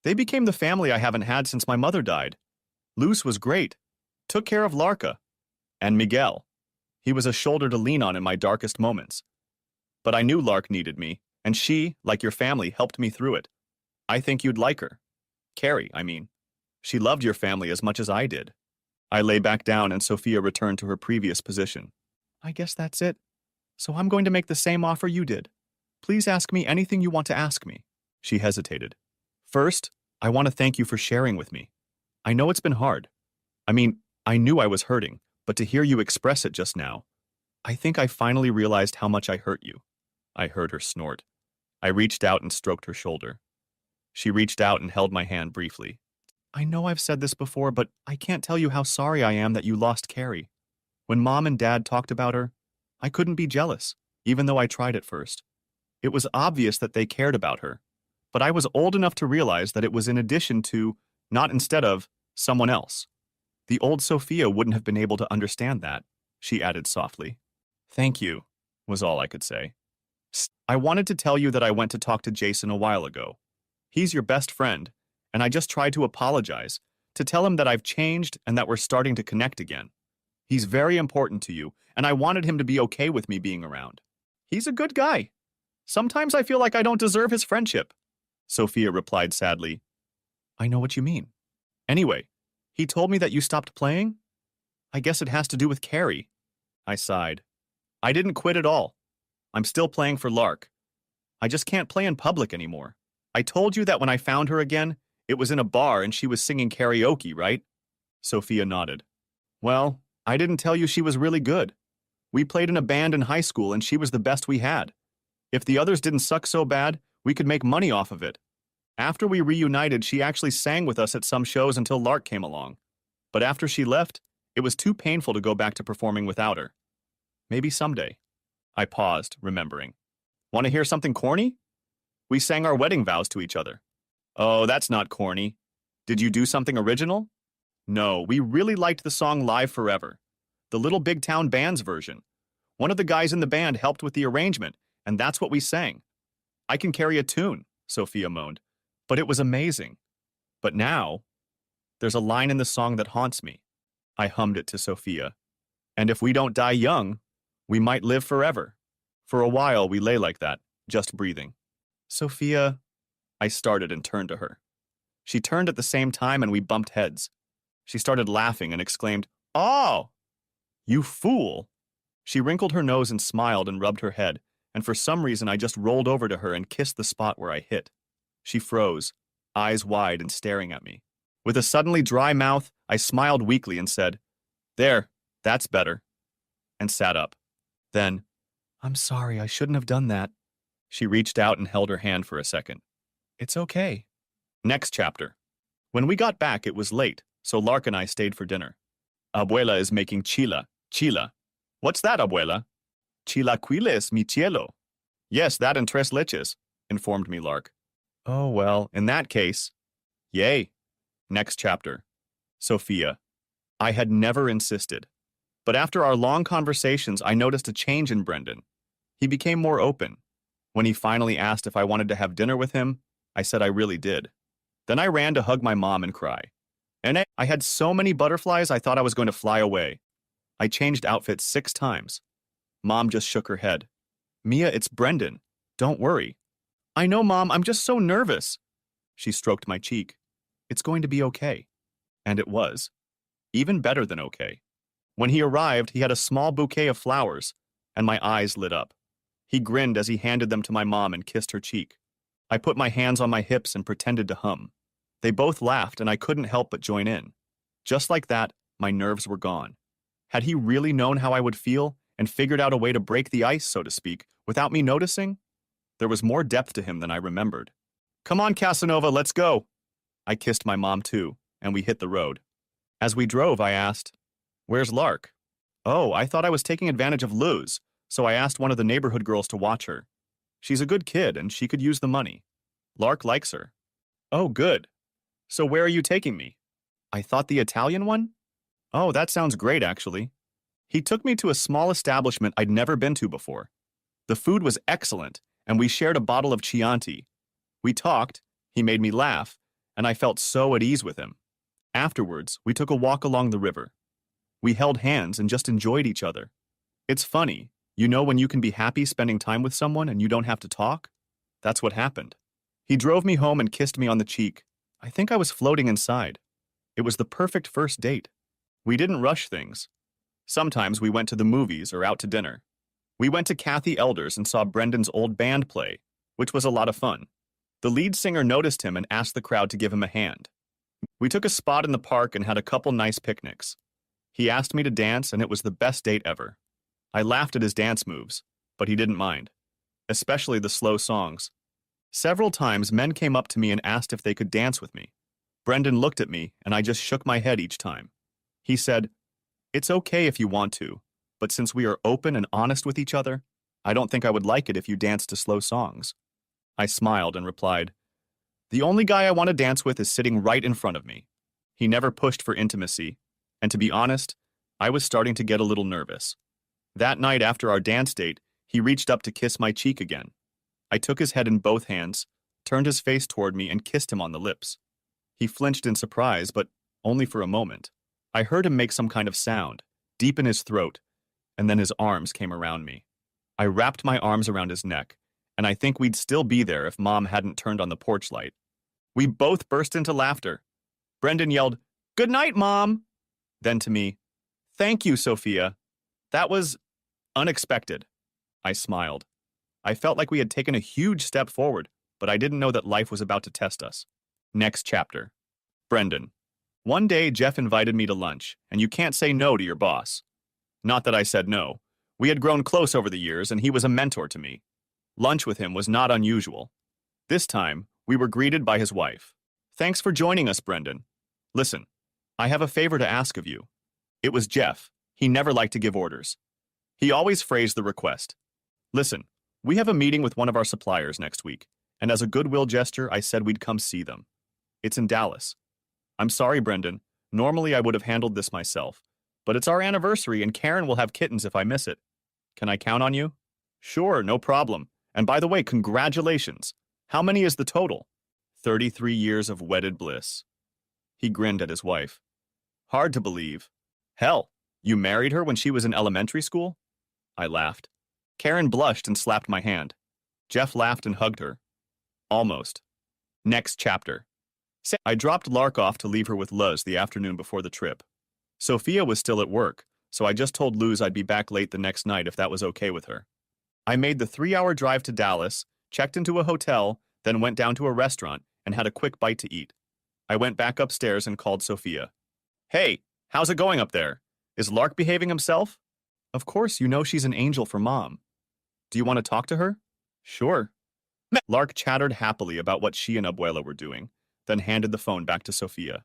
they became the family I haven't had since my mother died. Luz was great. Took care of Larka. And Miguel. He was a shoulder to lean on in my darkest moments. But I knew Lark needed me, and she, like your family, helped me through it. I think you'd like her. Carrie, I mean. She loved your family as much as I did. I lay back down and Sophia returned to her previous position. I guess that's it. So I'm going to make the same offer you did. Please ask me anything you want to ask me. She hesitated. First, I want to thank you for sharing with me. I know it's been hard. I knew I was hurting, but to hear you express it just now, I think I finally realized how much I hurt you. I heard her snort. I reached out and stroked her shoulder. She reached out and held my hand briefly. I know I've said this before, but I can't tell you how sorry I am that you lost Carrie. When Mom and Dad talked about her, I couldn't be jealous, even though I tried at first. It was obvious that they cared about her, but I was old enough to realize that it was in addition to, not instead of, someone else. The old Sophia wouldn't have been able to understand that, she added softly. Thank you, was all I could say. I wanted to tell you that I went to talk to Jason a while ago. He's your best friend, and I just tried to apologize, to tell him that I've changed and that we're starting to connect again. He's very important to you, and I wanted him to be okay with me being around. He's a good guy. Sometimes I feel like I don't deserve his friendship. Sophia replied sadly. I know what you mean. Anyway, he told me that you stopped playing? I guess it has to do with Carrie. I sighed. I didn't quit at all. I'm still playing for Lark. I just can't play in public anymore. I told you that when I found her again, it was in a bar and she was singing karaoke, right? Sophia nodded. Well, I didn't tell you she was really good. We played in a band in high school and she was the best we had. If the others didn't suck so bad, we could make money off of it. After we reunited, she actually sang with us at some shows until Lark came along. But after she left, it was too painful to go back to performing without her. Maybe someday. I paused, remembering. Want to hear something corny? We sang our wedding vows to each other. Oh, that's not corny. Did you do something original? No, we really liked the song Live Forever, the Little Big Town Band's version. One of the guys in the band helped with the arrangement, and that's what we sang. I can carry a tune, Sophia moaned, but it was amazing. But now, there's a line in the song that haunts me. I hummed it to Sophia. And if we don't die young, we might live forever. For a while, we lay like that, just breathing. Sophia, I started and turned to her. She turned at the same time and we bumped heads. She started laughing and exclaimed, Oh, you fool. She wrinkled her nose and smiled and rubbed her head, and for some reason I just rolled over to her and kissed the spot where I hit. She froze, eyes wide and staring at me. With a suddenly dry mouth, I smiled weakly and said, There, that's better, and sat up. Then, I'm sorry, I shouldn't have done that. She reached out and held her hand for a second. It's okay. Next chapter. When we got back, it was late, so Lark and I stayed for dinner. Abuela is making chila. Chila. What's that, Abuela? Chilaquiles, mi cielo. Yes, that and tres leches, informed me Lark. Oh, well, in that case. Yay. Next chapter. Sophia. I had never insisted. But after our long conversations, I noticed a change in Brendan. He became more open. When he finally asked if I wanted to have dinner with him, I said I really did. Then I ran to hug my mom and cry. And I had so many butterflies I thought I was going to fly away. I changed outfits 6 times. Mom just shook her head. Mia, it's Brendan. Don't worry. I know, Mom, I'm just so nervous. She stroked my cheek. It's going to be okay. And it was. Even better than okay. When he arrived, he had a small bouquet of flowers, and my eyes lit up. He grinned as he handed them to my mom and kissed her cheek. I put my hands on my hips and pretended to hum. They both laughed, and I couldn't help but join in. Just like that, my nerves were gone. Had he really known how I would feel and figured out a way to break the ice, so to speak, without me noticing? There was more depth to him than I remembered. Come on, Casanova, let's go. I kissed my mom too, and we hit the road. As we drove, I asked, Where's Lark? Oh, I thought I was taking advantage of Luz, so I asked one of the neighborhood girls to watch her. She's a good kid, and she could use the money. Lark likes her. Oh, good. So where are you taking me? I thought the Italian one? Oh, that sounds great, actually. He took me to a small establishment I'd never been to before. The food was excellent, and we shared a bottle of Chianti. We talked, he made me laugh, and I felt so at ease with him. Afterwards, we took a walk along the river. We held hands and just enjoyed each other. It's funny, you know when you can be happy spending time with someone and you don't have to talk? That's what happened. He drove me home and kissed me on the cheek. I think I was floating inside. It was the perfect first date. We didn't rush things. Sometimes we went to the movies or out to dinner. We went to Kathy Elder's and saw Brendan's old band play, which was a lot of fun. The lead singer noticed him and asked the crowd to give him a hand. We took a spot in the park and had a couple nice picnics. He asked me to dance, and it was the best date ever. I laughed at his dance moves, but he didn't mind, especially the slow songs. Several times, men came up to me and asked if they could dance with me. Brendan looked at me, and I just shook my head each time. He said, It's okay if you want to, but since we are open and honest with each other, I don't think I would like it if you danced to slow songs. I smiled and replied, The only guy I want to dance with is sitting right in front of me. He never pushed for intimacy, and to be honest, I was starting to get a little nervous. That night after our dance date, he reached up to kiss my cheek again. I took his head in both hands, turned his face toward me, and kissed him on the lips. He flinched in surprise, but only for a moment. I heard him make some kind of sound, deep in his throat, and then his arms came around me. I wrapped my arms around his neck, and I think we'd still be there if Mom hadn't turned on the porch light. We both burst into laughter. Brendan yelled, "Good night, Mom!" Then to me, "Thank you, Sophia. That was unexpected." I smiled. I felt like we had taken a huge step forward, but I didn't know that life was about to test us. Next chapter. Brendan. One day, Jeff invited me to lunch, and you can't say no to your boss. Not that I said no. We had grown close over the years, and he was a mentor to me. Lunch with him was not unusual. This time, we were greeted by his wife. "Thanks for joining us, Brendan. Listen, I have a favor to ask of you." It was Jeff. He never liked to give orders. He always phrased the request. "Listen, we have a meeting with one of our suppliers next week, and as a goodwill gesture, I said we'd come see them. It's in Dallas. I'm sorry, Brendan. Normally I would have handled this myself, but it's our anniversary and Karen will have kittens if I miss it. Can I count on you?" "Sure, no problem. And by the way, congratulations. How many is the total?" 33 years of wedded bliss." He grinned at his wife. "Hard to believe. Hell, you married her when she was in elementary school?" I laughed. Karen blushed and slapped my hand. Jeff laughed and hugged her. Almost. Next chapter. I dropped Lark off to leave her with Luz the afternoon before the trip. Sophia was still at work, so I just told Luz I'd be back late the next night if that was okay with her. I made the 3-hour drive to Dallas, checked into a hotel, then went down to a restaurant and had a quick bite to eat. I went back upstairs and called Sophia. "Hey, how's it going up there? Is Lark behaving himself?" "Of course, you know she's an angel for Mom. Do you want to talk to her?" "Sure." Lark chattered happily about what she and Abuela were doing, then handed the phone back to Sophia.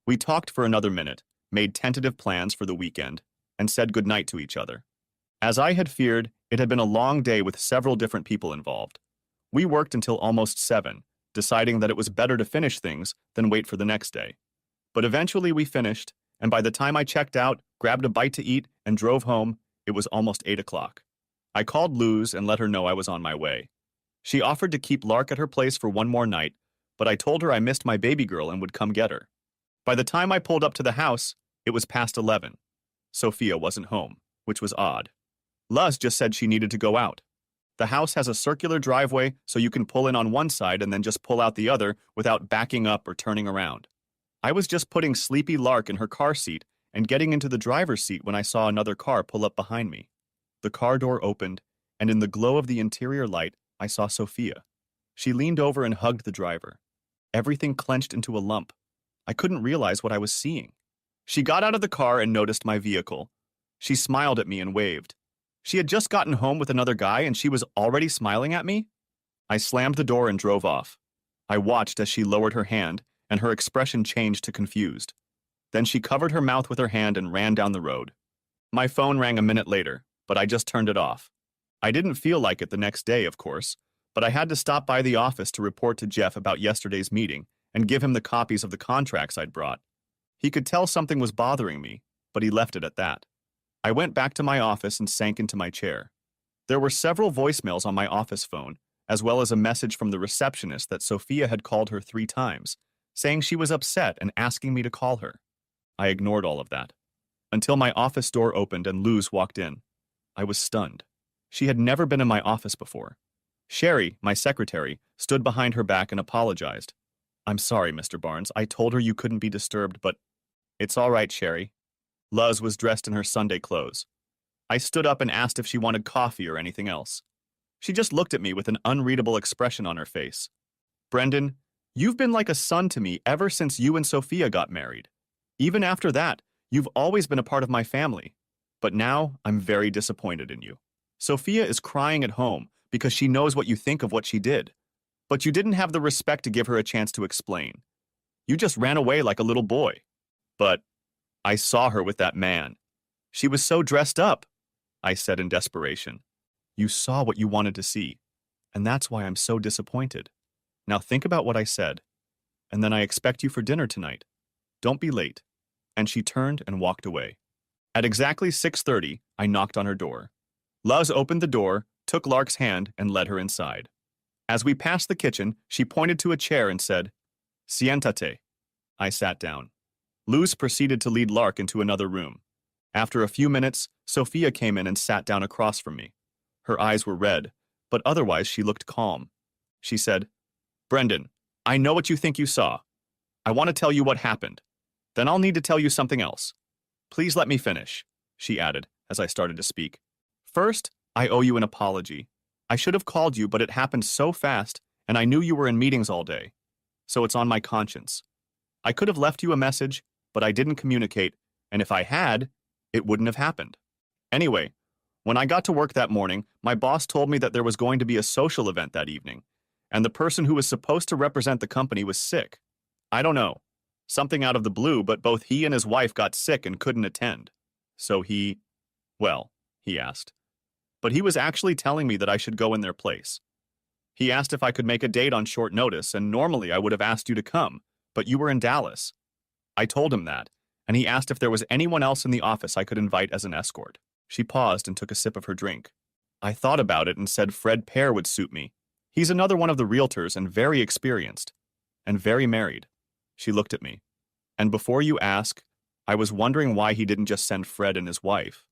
We talked for another minute, made tentative plans for the weekend, and said goodnight to each other. As I had feared, it had been a long day with several different people involved. We worked until almost 7, deciding that it was better to finish things than wait for the next day. But eventually we finished, and by the time I checked out, grabbed a bite to eat, and drove home, it was almost 8 o'clock. I called Luz and let her know I was on my way. She offered to keep Lark at her place for one more night, but I told her I missed my baby girl and would come get her. By the time I pulled up to the house, it was past 11. Sophia wasn't home, which was odd. Luz just said she needed to go out. The house has a circular driveway, so you can pull in on one side and then just pull out the other without backing up or turning around. I was just putting sleepy Lark in her car seat and getting into the driver's seat when I saw another car pull up behind me. The car door opened, and in the glow of the interior light, I saw Sophia. She leaned over and hugged the driver. Everything clenched into a lump. I couldn't realize what I was seeing. She got out of the car and noticed my vehicle. She smiled at me and waved. She had just gotten home with another guy and she was already smiling at me? I slammed the door and drove off. I watched as she lowered her hand and her expression changed to confused. Then she covered her mouth with her hand and ran down the road. My phone rang a minute later, but I just turned it off. I didn't feel like it the next day, of course, but I had to stop by the office to report to Jeff about yesterday's meeting and give him the copies of the contracts I'd brought. He could tell something was bothering me, but he left it at that. I went back to my office and sank into my chair. There were several voicemails on my office phone, as well as a message from the receptionist that Sophia had called her 3 times, saying she was upset and asking me to call her. I ignored all of that, until my office door opened and Luz walked in. I was stunned. She had never been in my office before. Sherry, my secretary, stood behind her back and apologized. "I'm sorry, Mr. Barnes. I told her you couldn't be disturbed, but—" "It's all right, Sherry." Luz was dressed in her Sunday clothes. I stood up and asked if she wanted coffee or anything else. She just looked at me with an unreadable expression on her face. "Brendan, you've been like a son to me ever since you and Sophia got married. Even after that, you've always been a part of my family. But now, I'm very disappointed in you. Sophia is crying at home because she knows what you think of what she did. But you didn't have the respect to give her a chance to explain. You just ran away like a little boy. But I saw her with that man. She was so dressed up," I said in desperation. "You saw what you wanted to see, and that's why I'm so disappointed. Now think about what I said, and then I expect you for dinner tonight. Don't be late." And she turned and walked away. At exactly 6:30, I knocked on her door. Luz opened the door, took Lark's hand, and led her inside. As we passed the kitchen, she pointed to a chair and said, "Siéntate." I sat down. Luz proceeded to lead Lark into another room. After a few minutes, Sophia came in and sat down across from me. Her eyes were red, but otherwise she looked calm. She said, "Brendan, I know what you think you saw. I want to tell you what happened. Then I'll need to tell you something else. Please let me finish," she added as I started to speak. "First, I owe you an apology. I should have called you, but it happened so fast, and I knew you were in meetings all day. So it's on my conscience. I could have left you a message, but I didn't communicate, and if I had, it wouldn't have happened. Anyway, when I got to work that morning, my boss told me that there was going to be a social event that evening, and the person who was supposed to represent the company was sick. I don't know. Something out of the blue, but both he and his wife got sick and couldn't attend. So he asked. But he was actually telling me that I should go in their place. He asked if I could make a date on short notice, and normally I would have asked you to come, but you were in Dallas. I told him that, and he asked if there was anyone else in the office I could invite as an escort. She paused and took a sip of her drink. I thought about it and said Fred Pear would suit me. He's another one of the realtors and very experienced, and very married. She looked at me. And before you ask, I was wondering why he didn't just send Fred and his wife.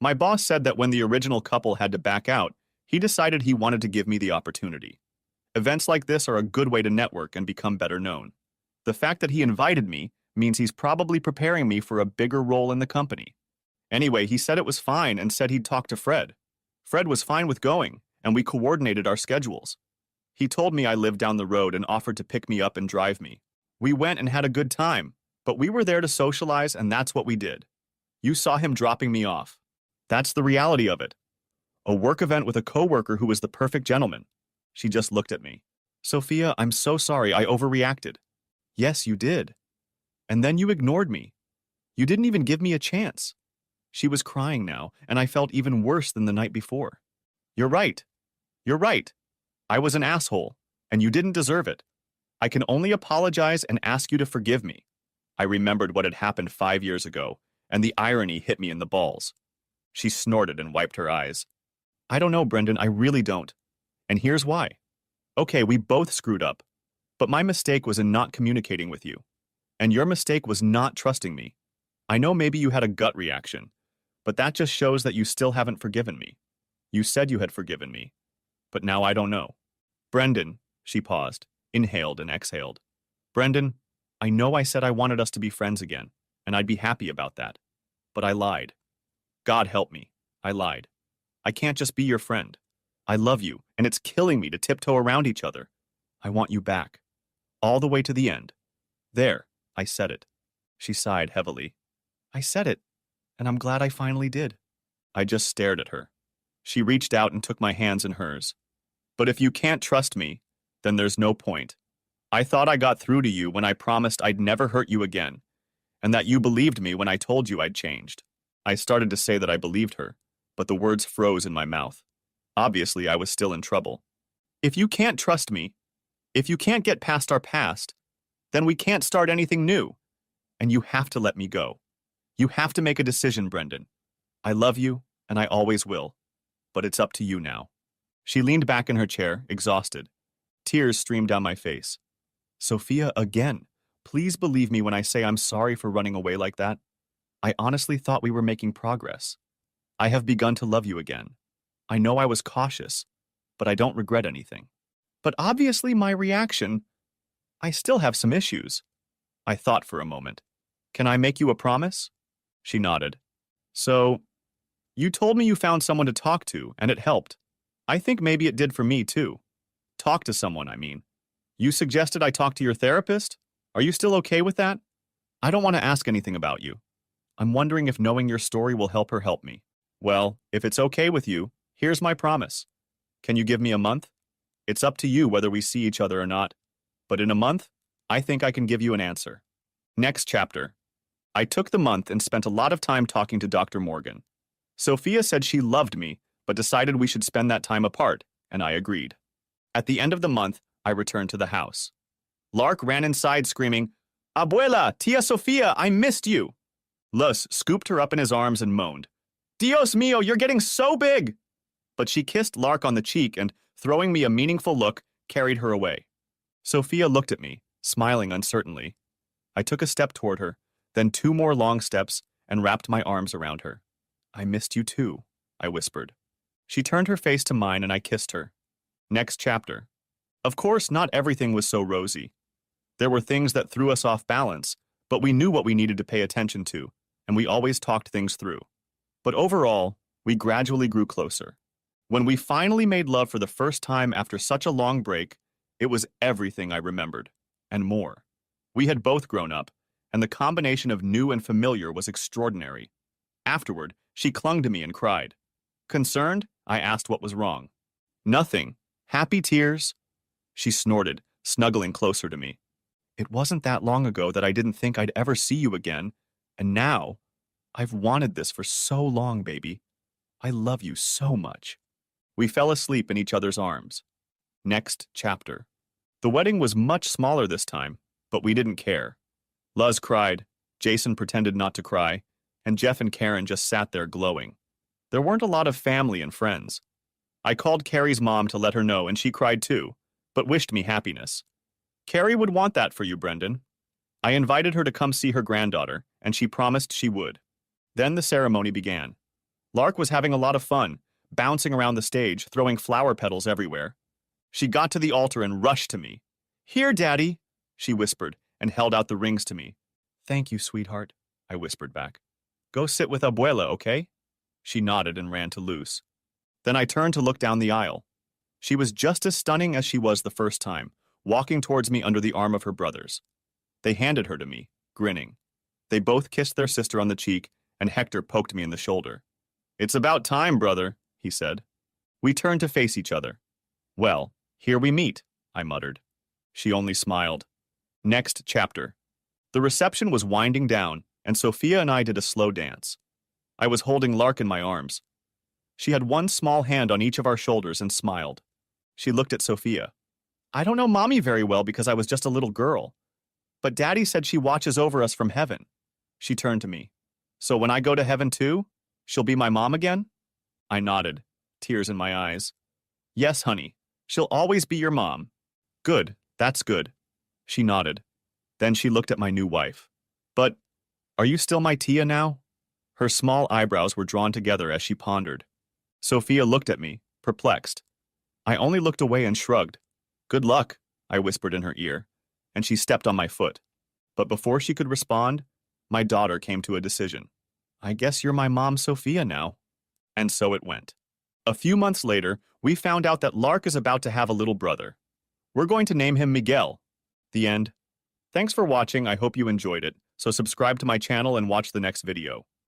My boss said that when the original couple had to back out, he decided he wanted to give me the opportunity. Events like this are a good way to network and become better known. The fact that he invited me means he's probably preparing me for a bigger role in the company. Anyway, he said it was fine and said he'd talk to Fred. Fred was fine with going, and we coordinated our schedules. He told me I lived down the road and offered to pick me up and drive me. We went and had a good time, but we were there to socialize, and that's what we did. You saw him dropping me off. That's the reality of it. A work event with a coworker who was the perfect gentleman. She just looked at me. Sophia, I'm so sorry I overreacted. Yes, you did. And then you ignored me. You didn't even give me a chance. She was crying now, and I felt even worse than the night before. You're right. You're right. I was an asshole, and you didn't deserve it. I can only apologize and ask you to forgive me. I remembered what had happened 5 years ago, and the irony hit me in the balls. She snorted and wiped her eyes. I don't know, Brendan, I really don't. And here's why. Okay, we both screwed up, but my mistake was in not communicating with you. And your mistake was not trusting me. I know maybe you had a gut reaction, but that just shows that you still haven't forgiven me. You said you had forgiven me, but now I don't know. Brendan, she paused, inhaled and exhaled. Brendan, I know I said I wanted us to be friends again, and I'd be happy about that. But I lied. God help me, I lied. I can't just be your friend. I love you, and it's killing me to tiptoe around each other. I want you back. All the way to the end. There, I said it. She sighed heavily. I said it, and I'm glad I finally did. I just stared at her. She reached out and took my hands in hers. But if you can't trust me, then there's no point. I thought I got through to you when I promised I'd never hurt you again, and that you believed me when I told you I'd changed. I started to say that I believed her, but the words froze in my mouth. Obviously, I was still in trouble. If you can't trust me, if you can't get past our past, then we can't start anything new. And you have to let me go. You have to make a decision, Brendan. I love you, and I always will. But it's up to you now. She leaned back in her chair, exhausted. Tears streamed down my face. Sophia, again, please believe me when I say I'm sorry for running away like that. I honestly thought we were making progress. I have begun to love you again. I know I was cautious, but I don't regret anything. But obviously my reaction, I still have some issues. I thought for a moment. Can I make you a promise? She nodded. So, you told me you found someone to talk to, and it helped. I think maybe it did for me, too. Talk to someone, I mean. You suggested I talk to your therapist? Are you still okay with that? I don't want to ask anything about you. I'm wondering if knowing your story will help her help me. Well, if it's okay with you, here's my promise. Can you give me a month? It's up to you whether we see each other or not. But in a month, I think I can give you an answer. Next chapter. I took the month and spent a lot of time talking to Dr. Morgan. Sophia said she loved me, but decided we should spend that time apart, and I agreed. At the end of the month, I returned to the house. Lark ran inside screaming, Abuela, Tia Sofia, I missed you. Luz scooped her up in his arms and moaned, Dios mío, you're getting so big! But she kissed Lark on the cheek and, throwing me a meaningful look, carried her away. Sophia looked at me, smiling uncertainly. I took a step toward her, then two more long steps, and wrapped my arms around her. I missed you too, I whispered. She turned her face to mine and I kissed her. Next chapter. Of course, not everything was so rosy. There were things that threw us off balance, but we knew what we needed to pay attention to, and we always talked things through. But overall, we gradually grew closer. When we finally made love for the first time after such a long break, it was everything I remembered, and more. We had both grown up, and the combination of new and familiar was extraordinary. Afterward, she clung to me and cried. Concerned, I asked what was wrong. Nothing. Happy tears? She snorted, snuggling closer to me. It wasn't that long ago that I didn't think I'd ever see you again, and now, I've wanted this for so long, baby. I love you so much. We fell asleep in each other's arms. Next chapter. The wedding was much smaller this time, but we didn't care. Luz cried, Jason pretended not to cry, and Jeff and Karen just sat there glowing. There weren't a lot of family and friends. I called Carrie's mom to let her know, and she cried too, but wished me happiness. Carrie would want that for you, Brendan. I invited her to come see her granddaughter, and she promised she would. Then the ceremony began. Lark was having a lot of fun, bouncing around the stage, throwing flower petals everywhere. She got to the altar and rushed to me. Here, Daddy, she whispered, and held out the rings to me. Thank you, sweetheart, I whispered back. Go sit with Abuela, okay? She nodded and ran to Luz. Then I turned to look down the aisle. She was just as stunning as she was the first time, walking towards me under the arm of her brothers. They handed her to me, grinning. They both kissed their sister on the cheek, and Hector poked me in the shoulder. It's about time, brother, he said. We turned to face each other. Well, here we meet, I muttered. She only smiled. Next chapter. The reception was winding down, and Sophia and I did a slow dance. I was holding Lark in my arms. She had one small hand on each of our shoulders and smiled. She looked at Sophia. I don't know Mommy very well because I was just a little girl. But Daddy said she watches over us from heaven. She turned to me. So when I go to heaven too, she'll be my mom again? I nodded, tears in my eyes. Yes, honey. She'll always be your mom. Good, that's good. She nodded. Then she looked at my new wife. But, are you still my Tia now? Her small eyebrows were drawn together as she pondered. Sophia looked at me, perplexed. I only looked away and shrugged. Good luck, I whispered in her ear, and she stepped on my foot. But before she could respond, my daughter came to a decision. I guess you're my mom, Sophia, now. And so it went. A few months later, we found out that Lark is about to have a little brother. We're going to name him Miguel. The end. Thanks for watching. I hope you enjoyed it. So subscribe to my channel and watch the next video.